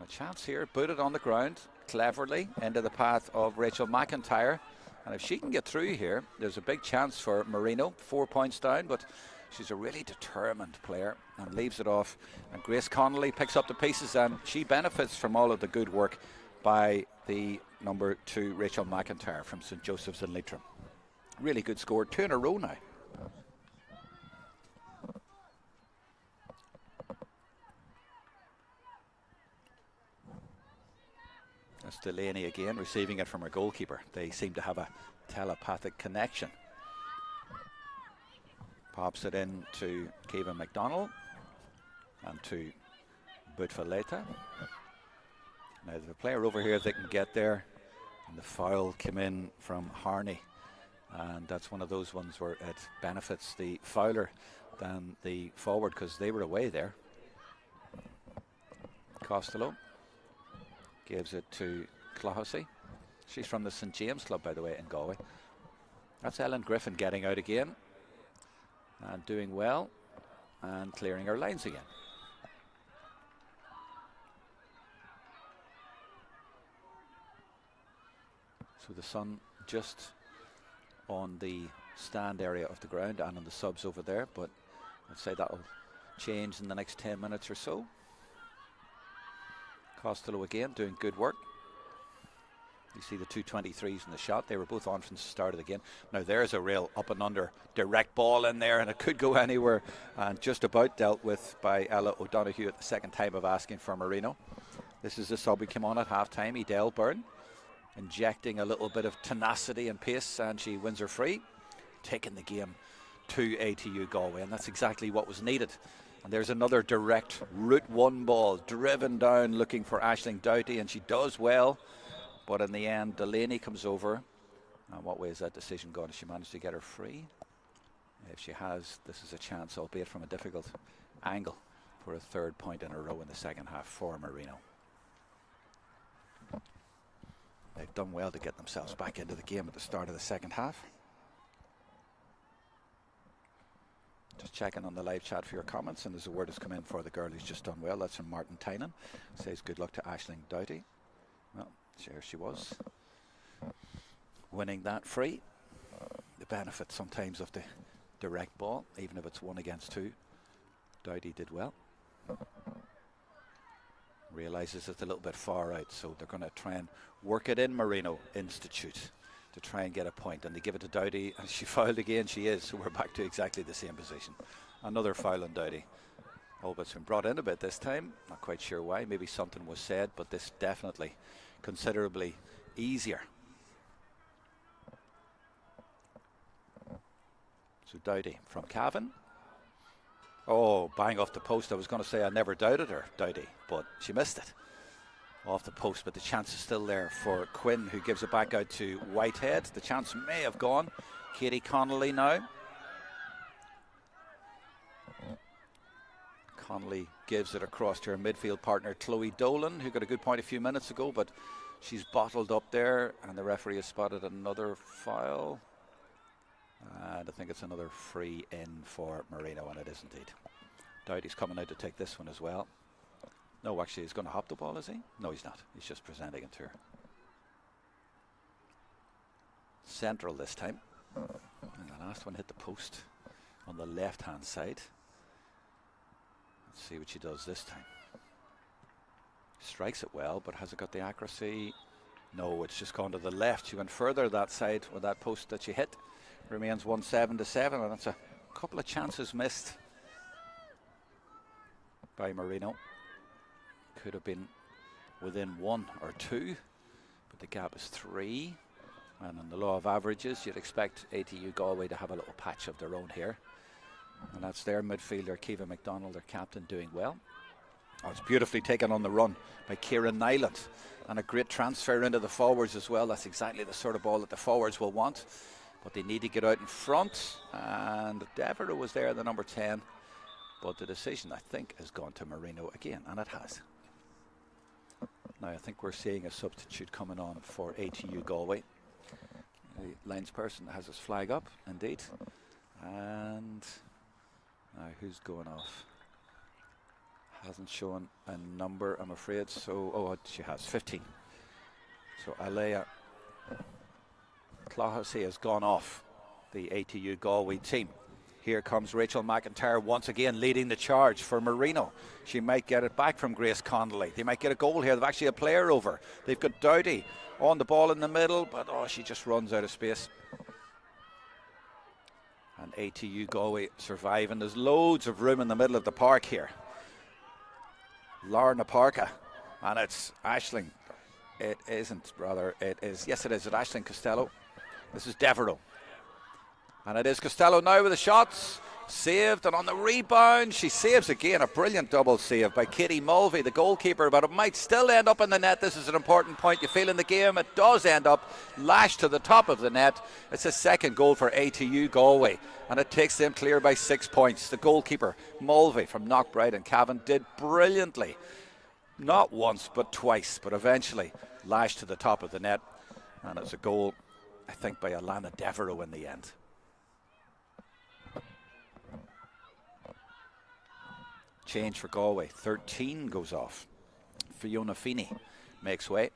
A chance here, booted on the ground cleverly into the path of Rachel McIntyre. And if she can get through here, there's a big chance for Marino. 4 points down, but she's a really determined player and leaves it off. And Grace Connolly picks up the pieces, and she benefits from all of the good work by the number 2 Rachel McIntyre from St Joseph's in Leitrim. Really good score, 2 in a row now. That's Delaney again, receiving it from her goalkeeper. They seem to have a telepathic connection. Pops it in to Kiva McDonald and to Butfaleta. Now there's a player over here that can get there, and the foul came in from Harney, and that's one of those ones where it benefits the fouler than the forward because they were away there. Costello Gives it to Clohessy. She's from the St James Club, by the way, in Galway. That's Ellen Griffin getting out again and doing well and clearing her lines again. So the sun just on the stand area of the ground and on the subs over there, but I'd say that'll change in the next 10 minutes or so. Costello again doing good work. You see the 223s in the shot. They were both on from the start of the game. Now there's a real up and under direct ball in there, and it could go anywhere, and just about dealt with by Ella O'Donoghue at the second time of asking for Marino. This is the sub who came on at half time, Edel Byrne, injecting a little bit of tenacity and pace, and she wins her free, taking the game to ATU Galway, and that's exactly what was needed. And there's another direct route one ball driven down looking for Aisling Doughty, and she does well. But in the end, Delaney comes over. And what way is that decision gone? Has she managed to get her free? If she has, this is a chance, albeit from a difficult angle, for a third point in a row in the second half for Marino. They've done well to get themselves back into the game at the start of the second half. Just checking on the live chat for your comments, and there's a word has come in for the girl who's just done well. That's from Martin Tynan. Says good luck to Aisling Doughty. Well, there she was, winning that free. The benefit sometimes of the direct ball, even if it's 1 against 2. Doughty did well. Realises it's a little bit far out, so they're going to try and work it in Marino Institute to try and get a point, and they give it to Doughty, and she fouled again. She is, so we're back to exactly the same position. Another foul on Doughty. Oh, but it's been brought in a bit this time. Not quite sure why. Maybe something was said, but this definitely considerably easier. So Doughty from Cavan. Oh, bang off the post. I was going to say I never doubted her, Doughty, but she missed it off the post. But the chance is still there for Quinn, who gives it back out to Whitehead. The chance may have gone. Katie Connolly now. Connolly gives it across to her midfield partner Chloe Dolan, who got a good point a few minutes ago, but she's bottled up there, and the referee has spotted another foul. And I think it's another free in for Marino, and it is indeed. Doughty's coming out to take this one as well. No, actually, he's going to hop the ball, is he? No, he's not. He's just presenting it to her. Central this time. And the last one hit the post on the left-hand side. Let's see what she does this time. Strikes it well, but has it got the accuracy? No, it's just gone to the left. She went further that side with that post that she hit. Remains 1-7-7, and that's a couple of chances missed by Marino. Could have been within 1 or 2, but the gap is 3. And in the law of averages, you'd expect ATU Galway to have a little patch of their own here. And that's their midfielder, Kiva McDonald, their captain, doing well. Oh, it's beautifully taken on the run by Kieran Nyland. And a great transfer into the forwards as well. That's exactly the sort of ball that the forwards will want. But they need to get out in front. And Devereux was there, the number 10. But the decision, I think, has gone to Marino again. And it has. Now, I think we're seeing a substitute coming on for ATU Galway. The linesperson has his flag up, indeed. And now who's going off? Hasn't shown a number, I'm afraid. So, oh, she has 15. So Alea Clohessy has gone off the ATU Galway team. Here comes Rachel McIntyre once again leading the charge for Marino. She might get it back from Grace Connolly. They might get a goal here. They've actually a player over. They've got Doughty on the ball in the middle, but oh, she just runs out of space. And ATU Galway surviving. There's loads of room in the middle of the park here. Lorna Parka, and it's Aisling. It isn't, rather, it is. Yes, it is. It's Aisling Costello. This is Devereux. And it is Costello now with the shots. Saved, and on the rebound, she saves again. A brilliant double save by Katie Mulvey, the goalkeeper, but it might still end up in the net. This is an important point you feel in the game. It does end up lashed to the top of the net. It's a second goal for ATU Galway, and it takes them clear by 6 points. The goalkeeper, Mulvey from Knockbright and Cavan, did brilliantly. not once but twice, but eventually lashed to the top of the net, and it's a goal, I think, by Alana Devereux in the end. Change for Galway. 13 goes off. Fiona Feeney makes way.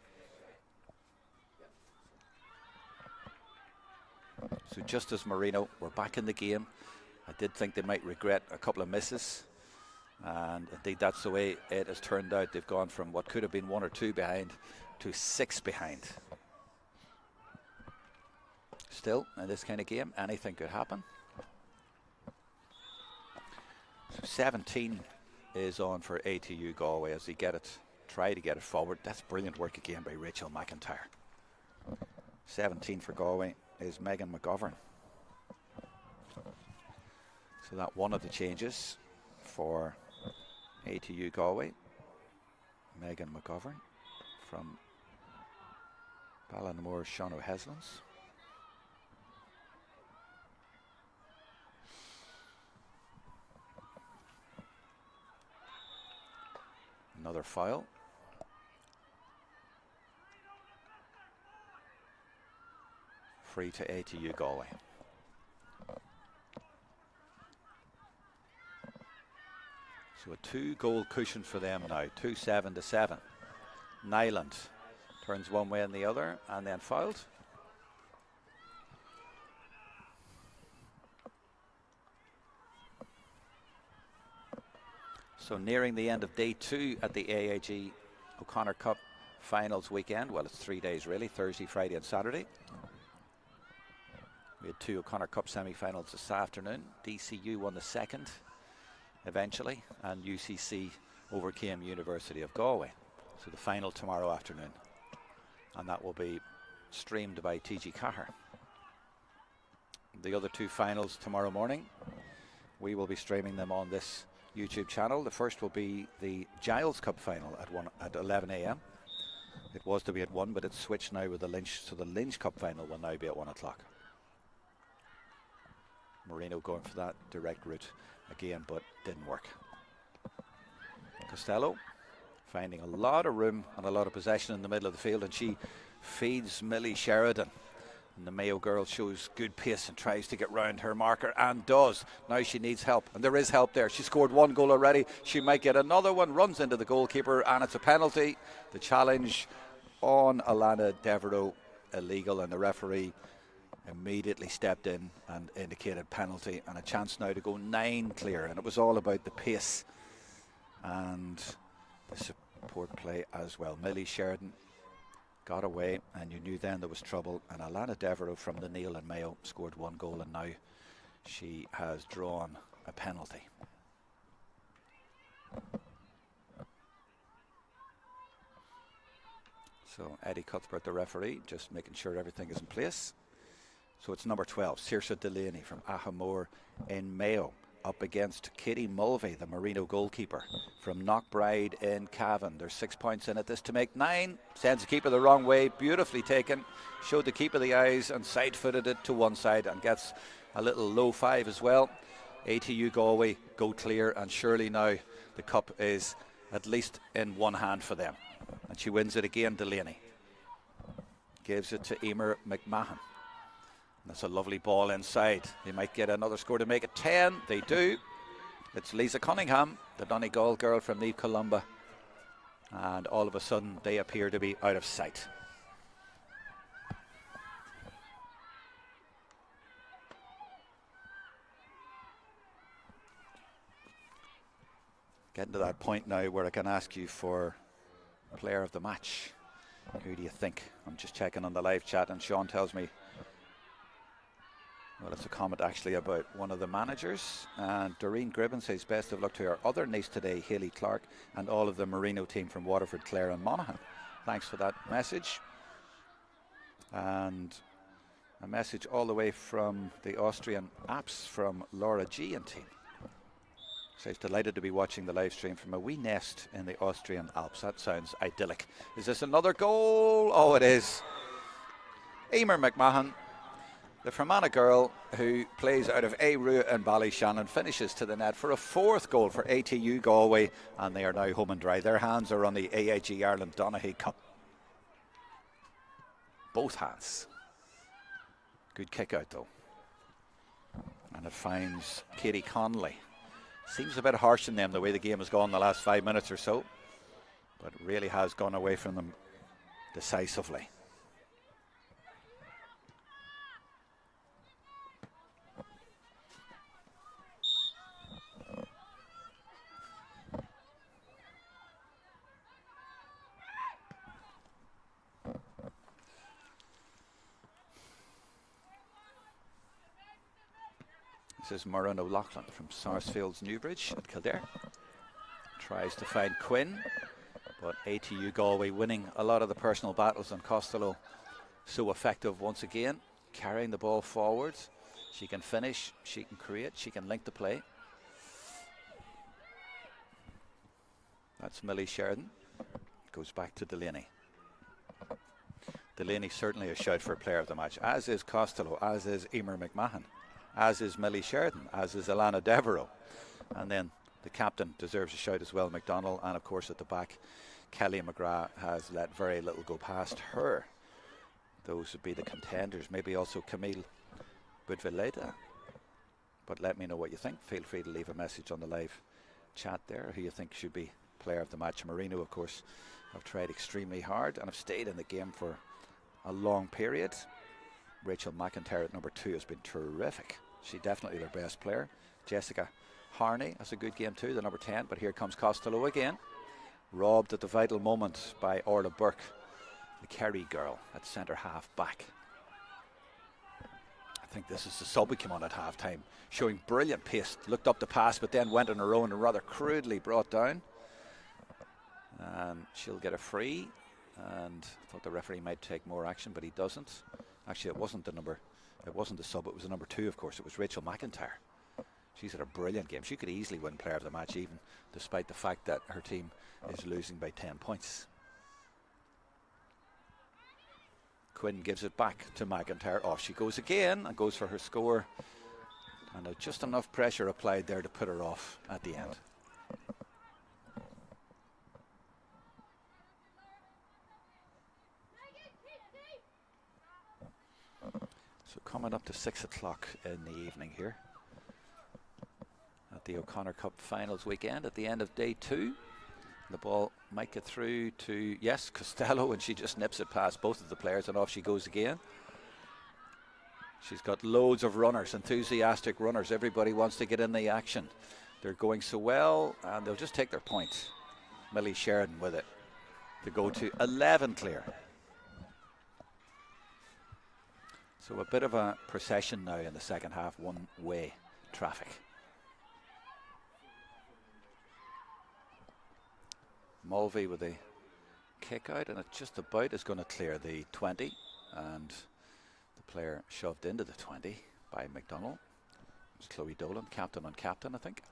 So just as Marino were back in the game, I did think they might regret a couple of misses. And indeed, that's the way it has turned out. They've gone from what could have been 1 or 2 behind to 6 behind. Still, in this kind of game, anything could happen. So 17 is on for ATU Galway as they try to get it forward. That's brilliant work again by Rachel McIntyre. 17 for Galway is Megan McGovern. So that one of the changes for ATU Galway. Megan McGovern from Ballinamore Sean O'Heslands. Another foul. Free to ATU Galway. So a 2-goal cushion for them now, 2-7-7. Nyland turns one way and the other, and then fouled. So nearing the end of day 2 at the AIG O'Connor Cup Finals weekend. Well, it's 3 days really, Thursday, Friday and Saturday. We had 2 O'Connor Cup semi-finals this afternoon. DCU won the second eventually, and UCC overcame University of Galway. So the final tomorrow afternoon, and that will be streamed by TG Cahir. The other 2 finals tomorrow morning, we will be streaming them on this YouTube channel. The first will be the Giles Cup final at 11 a.m. It was to be at 1, but it's switched now with the Lynch, so the Lynch Cup final will now be at 1 o'clock. Marino going for that direct route again, but didn't work. Costello finding a lot of room and a lot of possession in the middle of the field, and she feeds Millie Sheridan. And the Mayo girl shows good pace and tries to get round her marker, and does. Now she needs help, and there is help there. She scored 1 goal already. She might get another one, runs into the goalkeeper, and it's a penalty. The challenge on Alana Devereux illegal, and the referee immediately stepped in and indicated penalty, and a chance now to go 9 clear. And it was all about the pace and the support play as well. Millie Sheridan got away, and you knew then there was trouble, and Alana Devereux from the Neil and Mayo scored 1 goal, and now she has drawn a penalty. So Eddie Cuthbert, the referee, just making sure everything is in place. So it's number 12, Saoirse Delaney from Ahamore in Mayo, up against Katie Mulvey, the Marino goalkeeper from Knockbride in Cavan. There's 6 points in it, this to make 9. Sends the keeper the wrong way, beautifully taken. Showed the keeper the eyes and side-footed it to one side, and gets a little low 5 as well. ATU Galway go clear, and surely now the cup is at least in one hand for them. And she wins it again, Delaney. Gives it to Emer McMahon. That's a lovely ball inside. They might get another score to make it 10. They do. It's Lisa Cunningham, the Donegal girl from Neve Columba. And all of a sudden, they appear to be out of sight. Getting to that point now where I can ask you for player of the match. Who do you think? I'm just checking on the live chat, and Sean tells me, well, it's a comment actually about one of the managers. And Doreen Gribben says best of luck to our other niece today, Hayley Clark, and all of the Marino team from Waterford, Clare and Monaghan. Thanks for that message. And a message all the way from the Austrian Alps from Laura G and team. Says delighted to be watching the live stream from a wee nest in the Austrian Alps. That sounds idyllic. Is this another goal? Oh, it is. Emer McMahon The Fermanagh girl, who plays out of Airua and Ballyshannon, finishes to the net for a 4th goal for ATU Galway, and they are now home and dry. Their hands are on the AIG Ireland Donaghy Cup. Both hands. Good kick out though. And it finds Katie Connolly. Seems a bit harsh in them the way the game has gone the last 5 minutes or so, but it really has gone away from them decisively. This is Marino Loughlin from Sarsfield's Newbridge at Kildare. Tries to find Quinn, but ATU Galway winning a lot of the personal battles, and Costello so effective once again, carrying the ball forward. She can finish, she can create, she can link the play. That's Millie Sheridan. Goes back to Delaney. Delaney certainly a shout for player of the match, as is Costello, as is Emer McMahon, as is Millie Sheridan, as is Alana Devereaux. And then the captain deserves a shout as well, McDonald. And of course at the back, Kelly McGrath has let very little go past her. Those would be the contenders. Maybe also Camille Budvileda. But let me know what you think. Feel free to leave a message on the live chat there, who you think should be player of the match. Marino, of course, have tried extremely hard and have stayed in the game for a long period. Rachel McIntyre at number 2 has been terrific. She's definitely their best player. Jessica Harney has a good game too, the number 10, but here comes Costello again. Robbed at the vital moment by Orla Burke, the Kerry girl at centre half back. I think this is the sub who came on at half time, showing brilliant pace, looked up the pass but then went on her own and rather crudely brought down. And she'll get a free, and I thought the referee might take more action, but he doesn't. Actually, it wasn't the sub, it was the number 2, of course. It was Rachel McIntyre. She's had a brilliant game. She could easily win player of the match, even despite the fact that her team is losing by 10 points. Quinn gives it back to McIntyre. Off she goes again and goes for her score. And just enough pressure applied there to put her off at the end. So coming up to 6 o'clock in the evening here at the O'Connor Cup Finals weekend, at the end of day 2. The ball might get through to, yes, Costello, and she just nips it past both of the players, and off she goes again. She's got loads of runners, enthusiastic runners. Everybody wants to get in the action. They're going so well, and they'll just take their point. Millie Sheridan with it to go to 11 clear. So a bit of a procession now in the second half, one-way traffic. Mulvey with a kick out, and it just about is going to clear the 20, and the player shoved into the 20 by McDonald. It was Chloe Dolan, captain on captain, I think.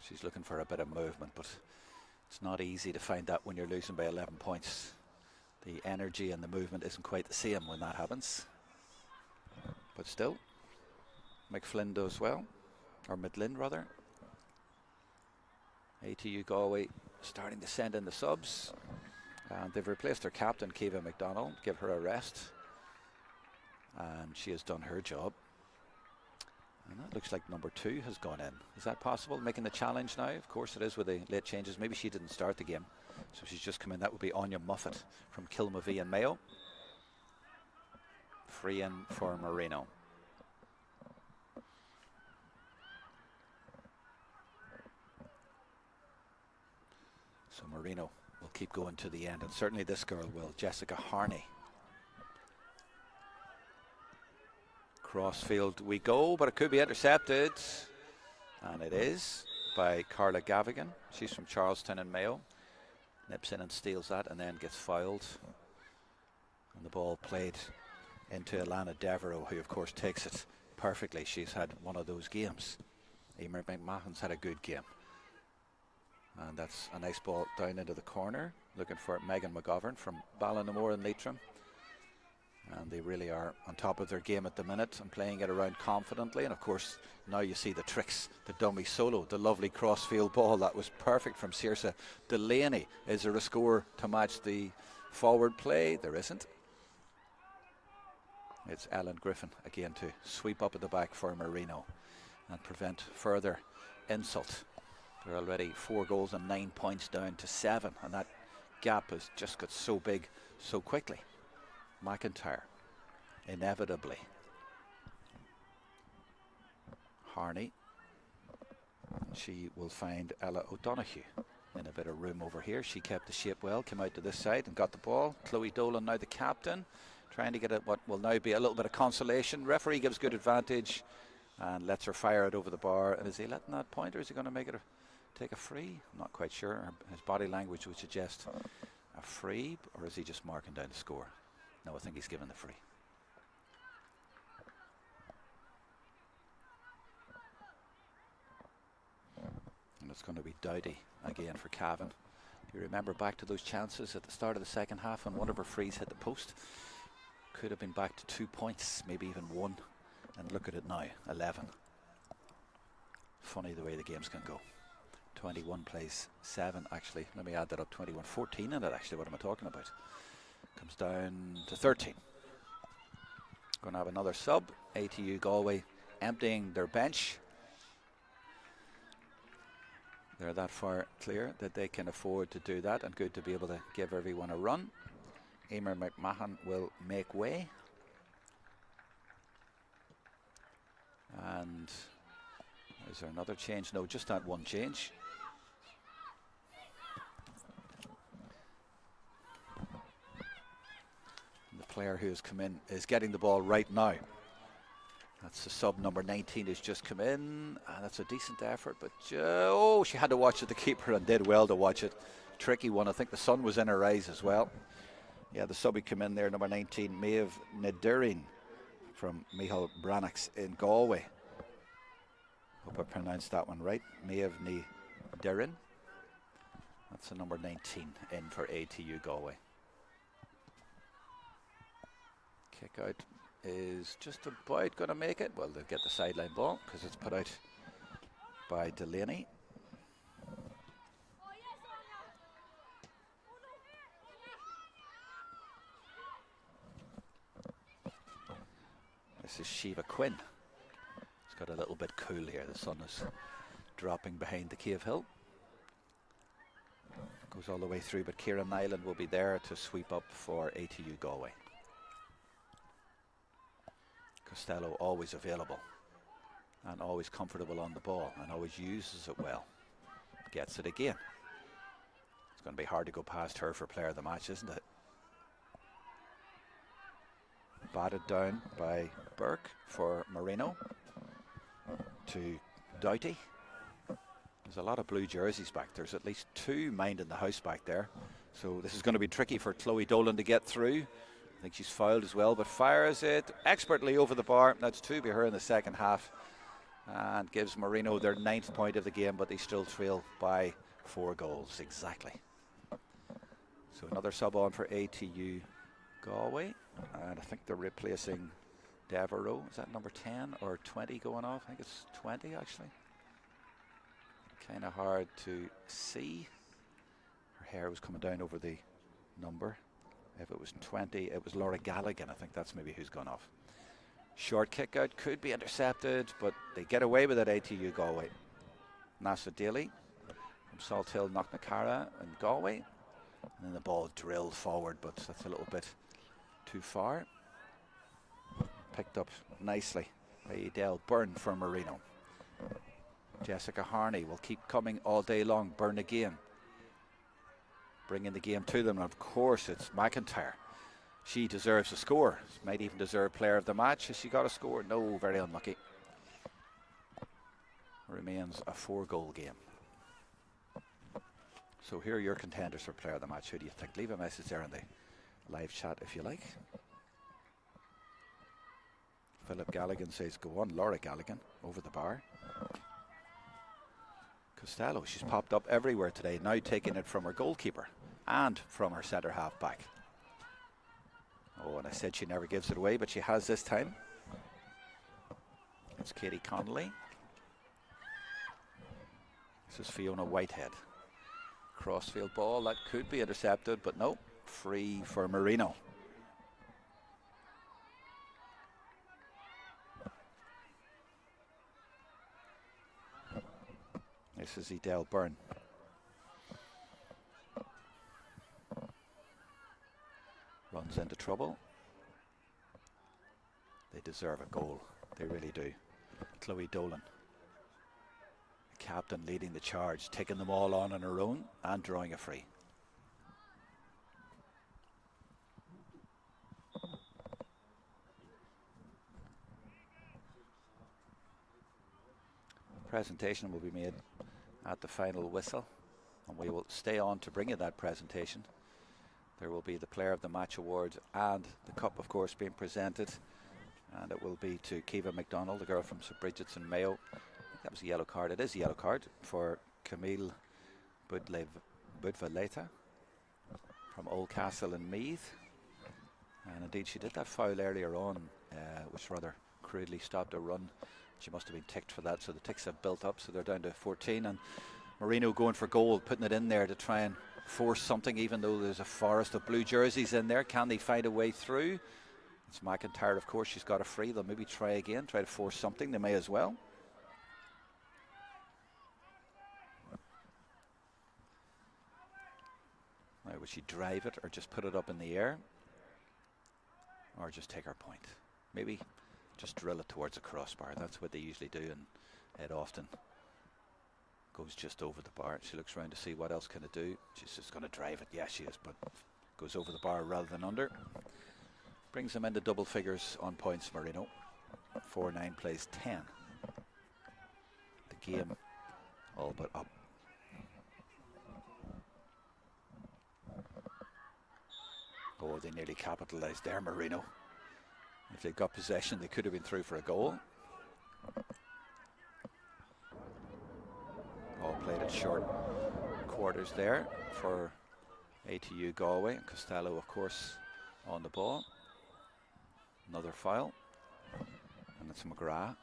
She's looking for a bit of movement, but it's not easy to find that when you're losing by 11 points. The energy and the movement isn't quite the same when that happens. But still, McFlynn does well. Or Midland rather. ATU Galway starting to send in the subs, and they've replaced their captain Kiva McDonald, give her a rest, and she has done her job. And that looks like number 2 has gone in. Is that possible, making the challenge now? Of course it is, with the late changes. Maybe she didn't start the game, so she's just come in. That would be Anya Muffet from Kilmavie and Mayo. Free in for Marino. So Marino will keep going to the end, and certainly this girl will, Jessica Harney. Crossfield we go, but it could be intercepted, and it is by Carla Gavigan. She's from Charlestown and Mayo. Nips in and steals that, and then gets fouled. And the ball played into Alana Devereaux, who of course takes it perfectly. She's had one of those games. Emer McMahon's had a good game. And that's a nice ball down into the corner, looking for Megan McGovern from Ballinamore and Leitrim. And they really are on top of their game at the minute and playing it around confidently. And of course, now you see the tricks, the dummy solo, the lovely crossfield ball. That was perfect from Saoirse Delaney. Is there a score to match the forward play? There isn't. It's Ellen Griffin again to sweep up at the back for Marino and prevent further insult. They're already 4 goals and 9 points down to 7, and that gap has just got so big so quickly. McIntyre, inevitably. Harney. She will find Ella O'Donoghue in a bit of room over here. She kept the shape well, came out to this side and got the ball. Chloe Dolan, now the captain, trying to get what will now be a little bit of consolation. Referee gives good advantage and lets her fire it over the bar. And is he letting that point, or is he going to make it take a free? I'm not quite sure. His body language would suggest a free, or is he just marking down the score? No, I think he's given the free. And it's going to be Dowdy again for Cavan. You remember back to those chances at the start of the second half when one of her frees hit the post. Could have been back to 2 points, maybe even 1. And look at it now, 11. Funny the way the games can go. 21 plays 7, actually. Let me add that up, 21, 14 in it, actually. What am I talking about? Comes down to 13. Going to have another sub. ATU Galway emptying their bench. They're that far clear that they can afford to do that, and good to be able to give everyone a run. Emer McMahon will make way. And is there another change? No, just that one change. The player who has come in is getting the ball right now. That's the sub number 19 who's just come in. That's a decent effort, but oh, she had to watch it, the keeper, and did well to watch it. Tricky one. I think the sun was in her eyes as well. Yeah, the sub who come in there, number 19, Maeve Nadirin from Micheál Brannach's in Galway. Hope I pronounced that one right. Maeve Nadirin. That's the number 19 in for ATU Galway. Kick out is just about going to make it. Well, they'll get the sideline ball because it's put out by Delaney. This is Shiva Quinn. It's got a little bit cool here. The sun is dropping behind the Cave Hill. Goes all the way through, but Kieran Nyland will be there to sweep up for ATU Galway. Costello always available and always comfortable on the ball and always uses it well. Gets it again. It's going to be hard to go past her for player of the match, isn't it? Batted down by Burke for Marino to Doughty. There's a lot of blue jerseys back. There's at least 2 minding the house back there. So this is going to be tricky for Chloe Dolan to get through. I think she's fouled as well, but fires it expertly over the bar. That's 2 by her in the second half and gives Marino their 9th point of the game, but they still trail by 4 goals exactly. So another sub on for ATU Galway, and I think they're replacing Devereaux. Is that number 10 or 20 going off? I think it's 20 actually. Kind of hard to see. Her hair was coming down over the number. If it was 20, it was Laura Galligan. I think that's maybe who's gone off. Short kick out could be intercepted, but they get away with it, ATU Galway. Nasa Daly from Salt Hill, Knocknacara and Galway. And then the ball drilled forward, but that's a little bit too far. Picked up nicely by Edel Byrne for Marino. Jessica Harney will keep coming all day long. Byrne again. Bringing the game to them, and of course it's McIntyre. She deserves a score. Might even deserve player of the match. Has she got a score? No, very unlucky. Remains a 4-goal game. So here are your contenders for player of the match. Who do you think? Leave a message there in the live chat if you like. Philip Galligan says go on. Laura Galligan over the bar. Costello, she's popped up everywhere today, now taking it from her goalkeeper and from her centre half back. Oh, and I said she never gives it away, but she has this time. It's Katie Connolly. This is Fiona Whitehead. Crossfield ball, that could be intercepted, but no, free for Marino. This is Edel Byrne. Runs into trouble. They deserve a goal. They really do. Chloe Dolan, captain, leading the charge, taking them all on her own and drawing a free. Presentation will be made at the final whistle, and we will stay on to bring you that presentation. There will be the Player of the Match award and the cup, of course, being presented, and it will be to Kiva McDonald, the girl from St Bridget's in Mayo. I think that was a yellow card. It is a yellow card for Camille Budvaleta from Oldcastle in Meath, and indeed she did that foul earlier on, which rather crudely stopped a run. She must have been ticked for that, so the ticks have built up, so they're down to 14, and Marino going for goal, putting it in there to try and force something, even though there's a forest of blue jerseys in there. Can they find a way through? It's McIntyre, of course. She's got a free. They'll maybe try again, try to force something. They may as well. Now, would she drive it or just put it up in the air? Or just take her point? Maybe just drill it towards the crossbar. That's what they usually do, and it often goes just over the bar. She looks around to see what else can it do. She's just going to drive it. Yeah, she is, but goes over the bar rather than under. Brings them into double figures on points, Marino. 4-9 plays 10. The game all but up. Oh, they nearly capitalised there, Marino. If they got possession, they could have been through for a goal. All played at short quarters there for ATU Galway. And Costello, of course, on the ball. Another foul. And it's McGrath.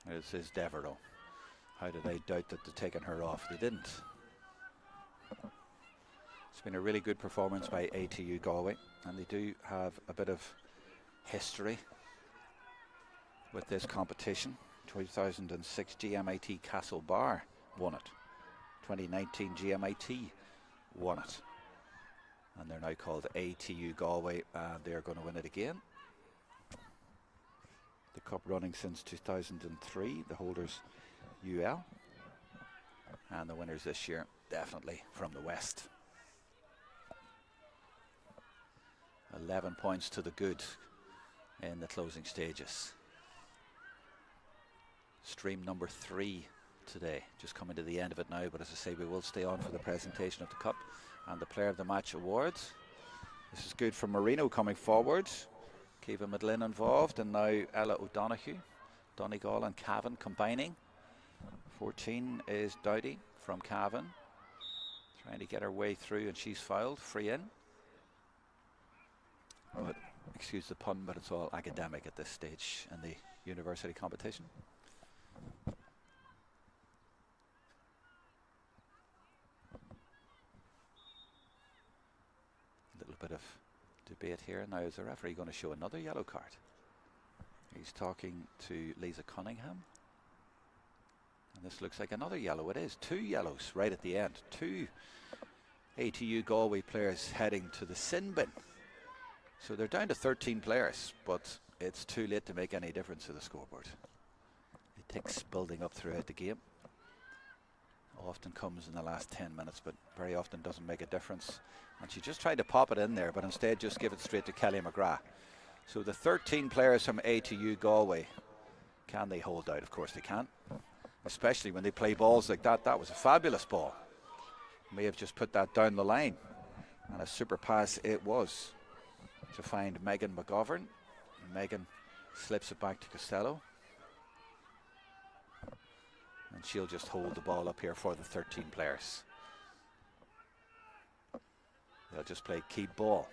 This is Devereux. How did they doubt that they'd taken her off? They didn't. It's been a really good performance by ATU Galway, and they do have a bit of history with this competition. 2006 GMIT Castlebar won it. 2019 GMIT won it. And they're now called ATU Galway, and they're going to win it again. The cup running since 2003, the holders UL. And the winners this year, definitely from the West. 11 points to the good in the closing stages. Stream number 3 today, just coming to the end of it now, but as I say, we will stay on for the presentation of the cup and the Player of the Match awards. This is good for Marino coming forward. Kiva Midlin involved, and now Ella O'Donoghue, Donegal and Cavan combining. 14 is Dowdy from Cavan, trying to get her way through, and she's fouled, free in. But excuse the pun, but it's all academic at this stage in the university competition. A little bit of debate here. Now, is the referee going to show another yellow card? He's talking to Lisa Cunningham. And this looks like another yellow. It is 2 yellows right at the end. 2 ATU Galway players heading to the sin bin. So they're down to 13 players, but it's too late to make any difference to the scoreboard. It takes building up throughout the game. Often comes in the last 10 minutes, but very often doesn't make a difference. And she just tried to pop it in there, but instead just give it straight to Kelly McGrath. So the 13 players from ATU Galway, can they hold out? Of course they can, especially when they play balls like that. That was a fabulous ball. May have just put that down the line, and a super pass it was to find Megan McGovern. Megan slips it back to Costello. and she'll just hold the ball up here for the 13 players. They'll just play keep ball.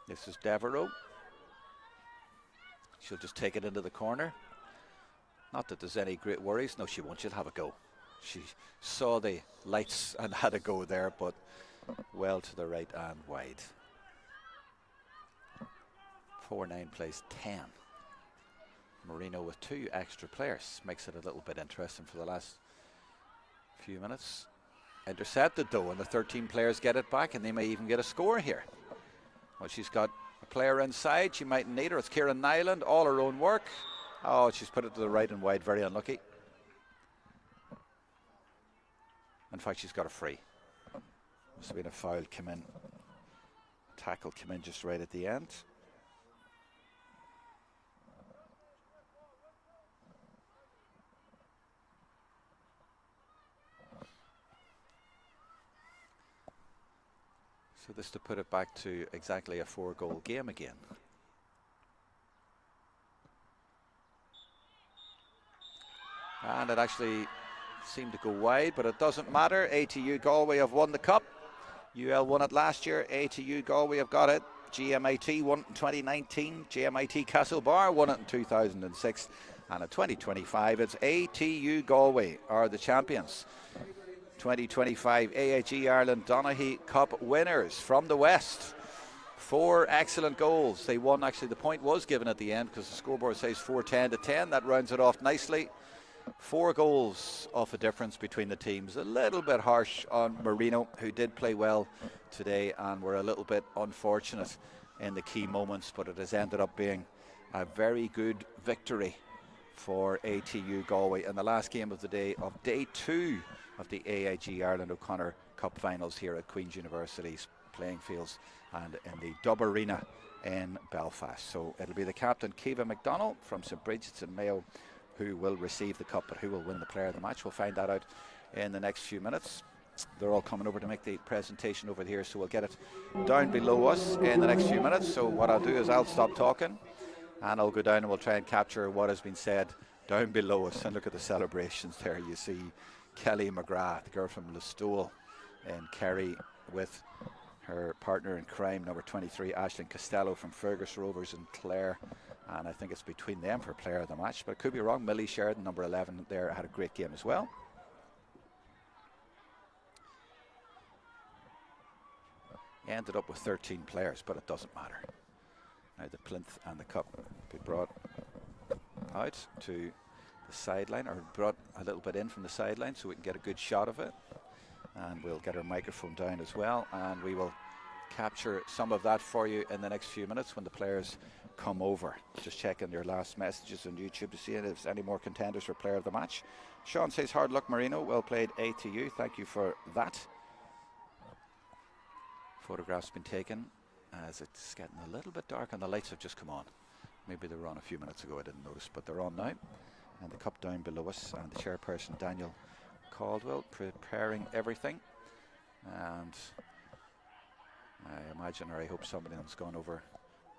This is Devereaux. She'll just take it into the corner. Not that there's any great worries. No, she won't. She'll have a go. She saw the lights and had a go there, but well to the right and wide. 4-9 plays 10. Marino with 2 extra players makes it a little bit interesting for the last few minutes. Intercepted though, and the 13 players get it back, and they may even get a score here. Well, she's got a player inside. She mightn't need her. It's Kieran Nyland, all her own work. Oh, she's put it to the right and wide. Very unlucky. In fact, she's got a free. Must have been a foul come in. Tackle came in just right at the end. So this to put it back to exactly a 4-goal game again. And it actually seemed to go wide, but it doesn't matter. ATU Galway have won the cup. UL won it last year. ATU Galway have got it. GMIT won it in 2019. GMIT Castlebar won it in 2006. And in 2025, it's ATU Galway are the champions. 2025 AIG Ireland Donaghy Cup winners from the West. 4 excellent goals. They won, actually the point was given at the end because the scoreboard says 4-10 to 10. That rounds it off nicely. 4 goals off a difference between the teams. A little bit harsh on Marino, who did play well today and were a little bit unfortunate in the key moments, but it has ended up being a very good victory for ATU Galway in the last game of the day of day 2 of the AIG Ireland O'Connor Cup finals here at Queen's University's playing fields and in the Dub Arena in Belfast. So it'll be the captain Kiva McDonnell from St Bridget's in Mayo who will receive the cup, but who will win the player of the match, we'll find that out in the next few minutes. They're all coming over to make the presentation over here, so we'll get it down below us in the next few minutes. So what I'll do is I'll stop talking and I'll go down and we'll try and capture what has been said down below us. And look at the celebrations there. You see Kelly McGrath, the girl from Listowel in Kerry, with her partner in crime, number 23, Aisling Costello from Fergus Rovers in Clare. And I think it's between them for player of the match, but it could be wrong. Millie Sheridan, number 11 there, had a great game as well. Ended up with 13 players, but it doesn't matter. Now the plinth and the cup be brought out to the sideline, or brought a little bit in from the sideline so we can get a good shot of it. And we'll get our microphone down as well, and we will capture some of that for you in the next few minutes when the players come over. Just checking your last messages on YouTube to see if there's any more contenders for player of the match. Sean says hard luck Marino, well played ATU, thank you for that. Photographs been taken as it's getting a little bit dark and the lights have just come on. Maybe they were on a few minutes ago, I didn't notice, but they're on now. And the cup down below us, and the chairperson Daniel Caldwell preparing everything. And I imagine, or I hope, somebody's gone over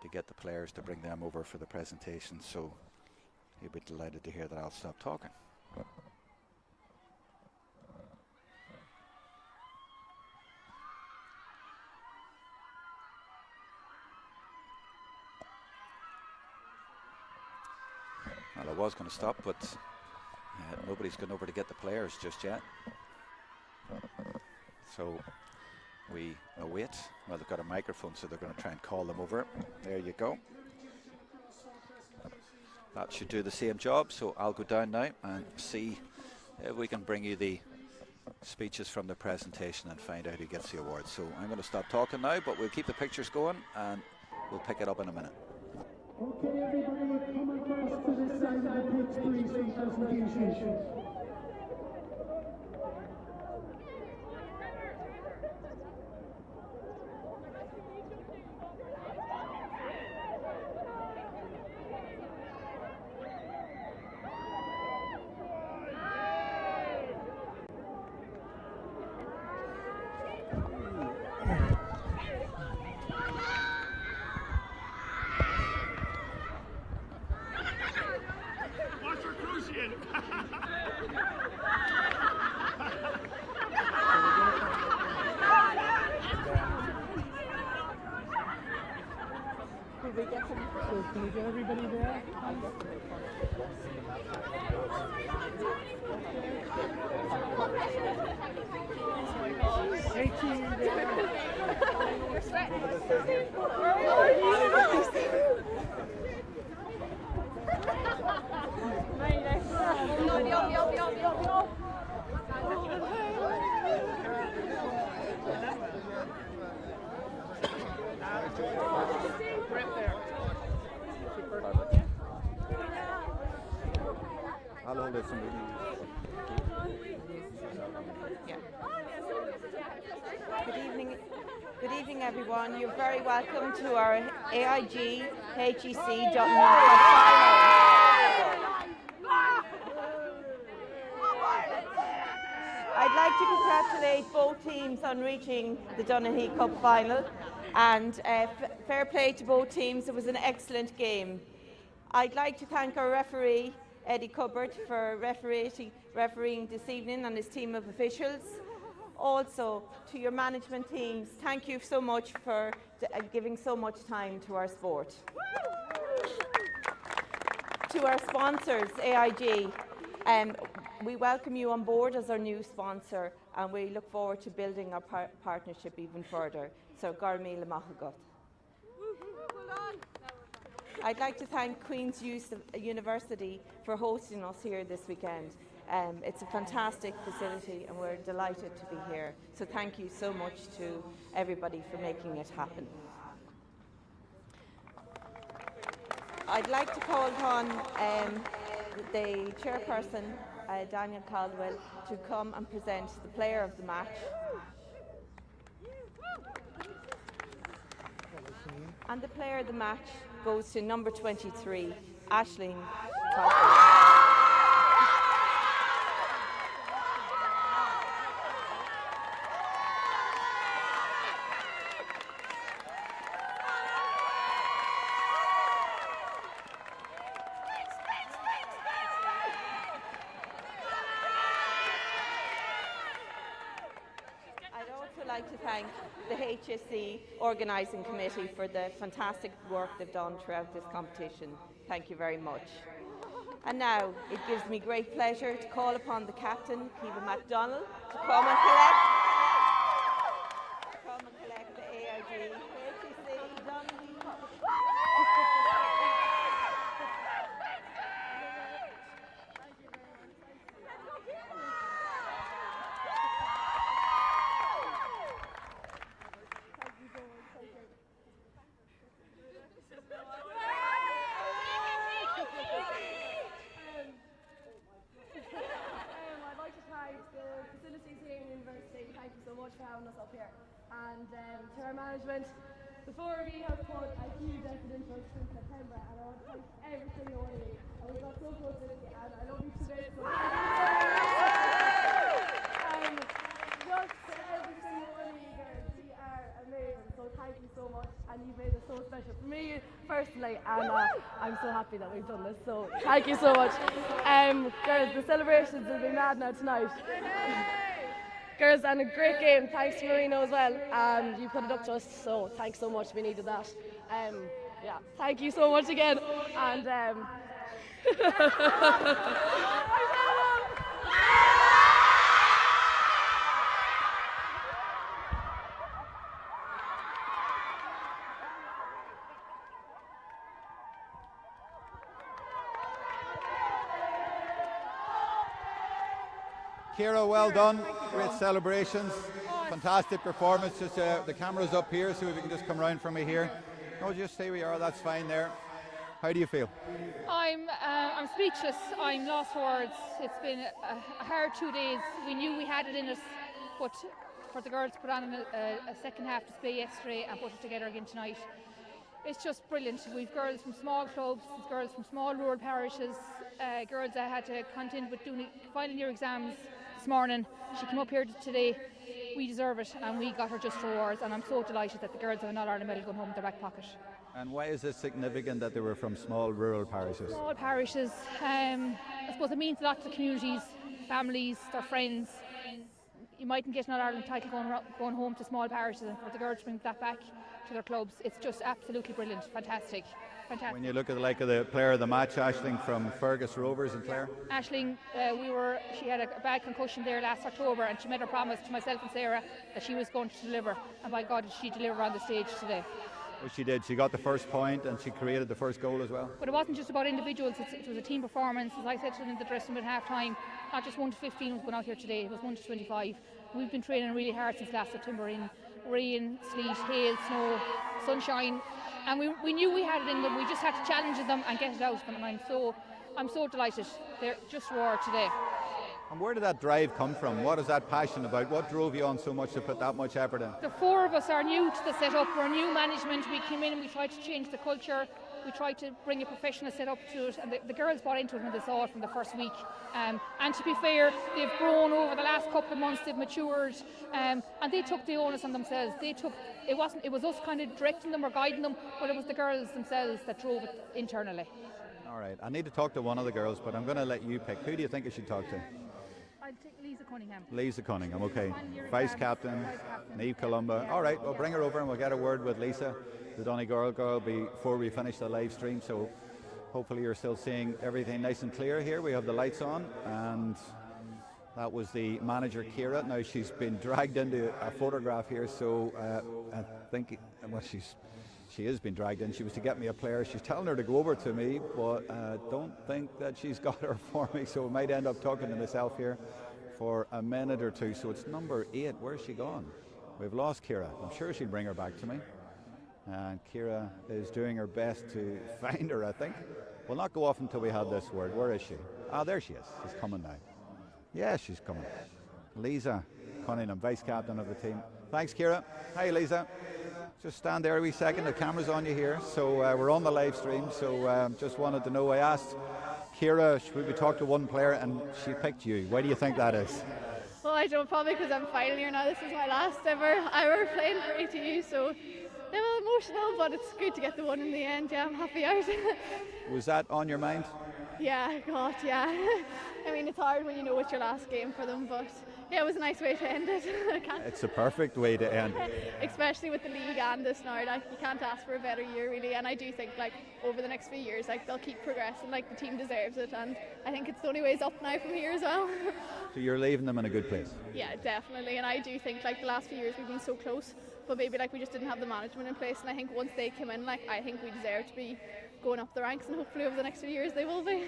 to get the players to bring them over for the presentation, so he'll be delighted to hear that I'll stop talking. Well, I was going to stop, but nobody's gone over to get the players just yet. So we await. Well, they've got a microphone, so they're going to try and call them over. There you go. That should do the same job. So I'll go down now and see if we can bring you the speeches from the presentation and find out who gets the award. So I'm going to stop talking now, but we'll keep the pictures going and we'll pick it up in a minute. Okay, everybody, come across to the side of the pitch, please, for presentation. Can we get everybody there? 18 there. I'll hold it. Good evening, everyone. You're very welcome to our AIG HEC Donaghy final. I'd like to congratulate both teams on reaching the Donaghy Cup final, and fair play to both teams. It was an excellent game. I'd like to thank our referee, Eddie Cubbert, for refereeing this evening, and his team of officials. Also, to your management teams, thank you so much for giving so much time to our sport. To our sponsors, AIG, we welcome you on board as our new sponsor, and we look forward to building our partnership even further. So, gar míle maith agat. I'd like to thank Queen's University for hosting us here this weekend. It's a fantastic facility and we're delighted to be here. So thank you so much to everybody for making it happen. I'd like to call upon the chairperson, Daniel Caldwell, to come and present the player of the match. And the player of the match goes to number 23, Aisling Cosgrove. Like to thank the HSE Organising Committee for the fantastic work they've done throughout this competition. Thank you very much. And now it gives me great pleasure to call upon the captain, Kiva MacDonald, to come and collect the AIG HSE Donaghy Cup. Thank you so much for having us up here. And to our management, before we have put a huge effort into us since September, and I want to thank every single one of you. And we got so close with you, and I love you today. So just to every single one of you girls, you are amazing. So thank you so much, and you've made it so special for me personally, and I'm so happy that we've done this. So thank you so much. Girls, the celebrations will be mad now tonight. Girls, and a great game. Thanks to Marino as well. You put it up to us, so thanks so much. We needed that. Yeah, thank you so much again. And Ciara, well done. Great celebrations. Fantastic performance. Just the camera's up here, so if you can just come round for me here. No, just stay where you are. That's fine there. How do you feel? I'm speechless. I'm lost for words. It's been a hard 2 days. We knew we had it in us, but for the girls to put on a second half display yesterday and put it together again tonight, it's just brilliant. We've girls from small clubs, girls from small rural parishes, girls that had to contend with doing final year exams this morning. She came up here today. We deserve it, and we got her just rewards, and I'm so delighted that the girls have an All-Ireland medal going home in their back pocket. And why is it significant that they were from small rural parishes? Small parishes, I suppose it means a lot to the communities, families, their friends. You mightn't get an All-Ireland title going home to small parishes, and for the girls to bring that back to their clubs, it's just absolutely brilliant, fantastic. fantastic. When you look at the player of the match, Aisling from Fergus Rovers in Clare. Aisling, she had a bad concussion there last October, and she made a promise to myself and Sarah that she was going to deliver, and by God did she deliver on the stage today. Well, she did. She got the first point and she created the first goal as well. But it wasn't just about individuals, it was a team performance. As I said to them in the dressing room at half time, not just 1 to 15 was going out here today, it was 1 to 25. We've been training really hard since last September in rain, sleet, hail, snow, sunshine, and we knew we had it in them. We just had to challenge them and get it out of them, and I'm so delighted. They're just roared today. And where did that drive come from? What is that passion about? What drove you on so much to put that much effort in? The four of us are new to the setup. We're new management. We came in and we tried to change the culture. We tried to bring a professional setup to it, and the girls bought into it when they saw it from the first week. And to be fair, they've grown over the last couple of months. They've matured, and they took the onus on themselves. It was us kind of directing them or guiding them, but it was the girls themselves that drove it internally. All right, I need to talk to one of the girls, but I'm going to let you pick. Who do you think I should talk to? I'd take Lisa Cunningham. Lisa Cunningham, okay. Vice captain, Niamh Columba. All right, we'll bring her over and we'll get a word with Lisa, the Donegal girl, before we finish the live stream. So hopefully you're still seeing everything nice and clear here. We have the lights on, and that was the manager, Ciara. Now she's been dragged into a photograph here, so I think, well, she has been dragged in. She was to get me a player. She's telling her to go over to me, but I don't think that she's got her for me, so I might end up talking to myself here for a minute or two. So it's number 8. Where's she gone? We've lost Ciara. I'm sure she'll bring her back to me. And Ciara is doing her best to find her, I think. We'll not go off until we have this word. Where is she? Ah, there she is. She's coming now. Yeah, she's coming. Lisa Cunningham, vice captain of the team. Thanks, Ciara. Hi, Lisa. Just stand there a wee second. The camera's on you here. So we're on the live stream. So just wanted to know. I asked Ciara, should we talk to one player, and she picked you. Why do you think that is? Well, I don't, probably because I'm final year now. This is my last ever playing for ATU, so a little emotional, but it's good to get the one in the end. Yeah, I'm happy out. Was that on your mind? Yeah, God, yeah. I mean, it's hard when you know it's your last game for them, but yeah, it was a nice way to end it. It's a perfect way to end it. Especially with the league and this now, like, you can't ask for a better year really, and I do think like over the next few years, like, they'll keep progressing, like the team deserves it, and I think it's the only ways up now from here as well. So you're leaving them in a good place? Yeah, definitely, and I do think like the last few years we've been so close, but maybe like we just didn't have the management in place, and I think once they come in, like, I think we deserve to be going up the ranks, and hopefully over the next few years they will be.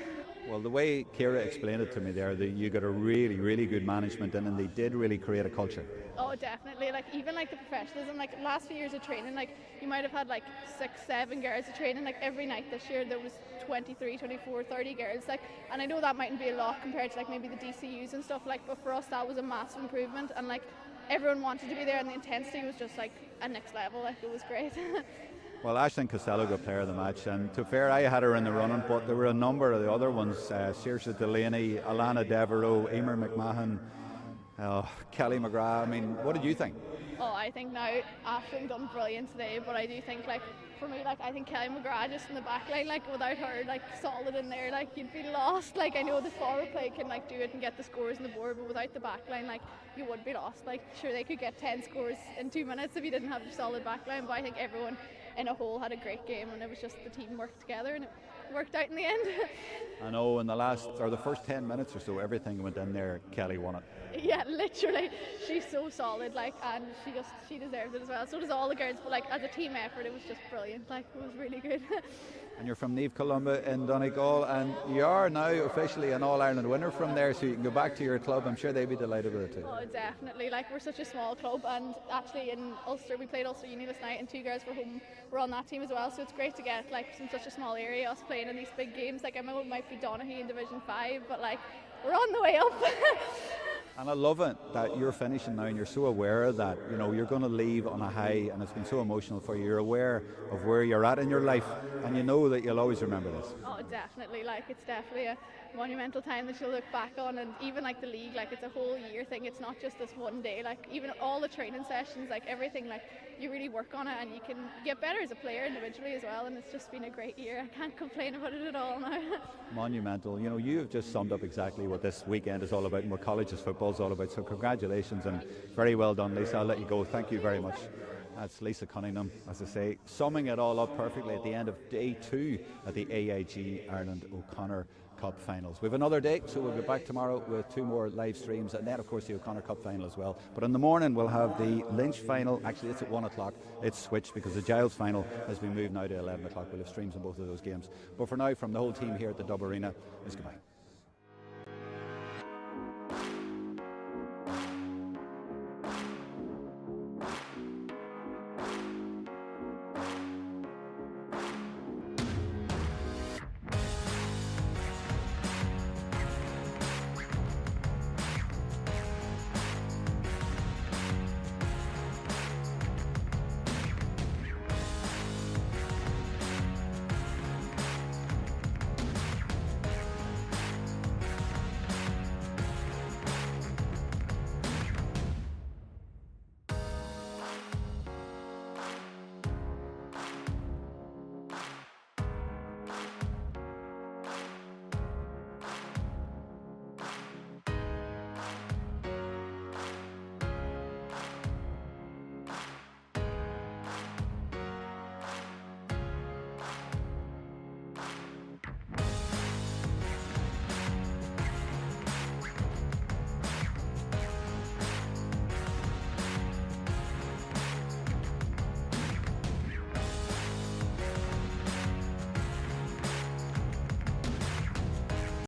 Well, the way Ciara explained it to me there, that you got a really, really good management in, and they did really create a culture. Oh, definitely. Like, even like the professionalism, like last few years of training, like you might have had like 6, 7 girls of training, like every night this year there was 23, 24, 30 girls, like, and I know that mightn't be a lot compared to like maybe the DCUs and stuff, like, but for us that was a massive improvement, and like everyone wanted to be there, and the intensity was just like a next level. Like, it was great. Well, Aisling Costello got player of the match, and to be fair, I had her in the running, but there were a number of the other ones, Saoirse Delaney, Alana Devereaux, Emer McMahon, Kelly McGrath. I mean, what did you think? Oh, I think now Aisling done brilliant today, but I do think like for me, like, I think Kelly McGrath just in the back line, like without her like solid in there, like you'd be lost. Like, I know the forward play can like do it and get the scores on the board, but without the back line, like, you would be lost. Like, sure, they could get 10 scores in 2 minutes if you didn't have a solid back line, but I think everyone in a whole had a great game, and it was just the team worked together and it worked out in the end. I know in the first 10 minutes or so, everything went in there. Kelly won it. Yeah, literally, she's so solid, like, and she deserves it as well. So does all the girls, but like as a team effort, it was just brilliant. Like, it was really good. And you're from Niamh Columba in Donegal, and you are now officially an All-Ireland winner from there, so you can go back to your club. I'm sure they'd be delighted with it too. Oh, definitely. Like, we're such a small club, and actually in Ulster, we played Ulster Uni this night, and 2 girls were on that team as well, so it's great to get like from such a small area us playing in these big games. Like, I know it might be Donaghy in Division 5, but like, we're on the way up. And I love it that you're finishing now and you're so aware that, you know, you're going to leave on a high, and it's been so emotional for you. You're aware of where you're at in your life, and you know that you'll always remember this. Oh, definitely. Like, it's definitely a monumental time that you'll look back on, and even like the league, like, it's a whole year thing. It's not just this one day. Like, even all the training sessions, like everything, like, you really work on it, and you can get better as a player individually as well, and it's just been a great year. I can't complain about it at all now. Monumental. You know, you have just summed up exactly what this weekend is all about and what college's football is all about, so congratulations and very well done, Lisa. I'll let you go. Thank you very much. That's Lisa Cunningham, as I say, summing it all up perfectly at the end of day 2 at the AIG Ireland O'Connor Cup finals. We have another day, so we'll be back tomorrow with 2 more live streams, and then of course the O'Connor Cup final as well. But in the morning we'll have the Lynch final. Actually, it's at 1 o'clock. It's switched because the Giles final has been moved now to 11 o'clock. We'll have streams on both of those games. But for now, from the whole team here at the Dub Arena, it's goodbye.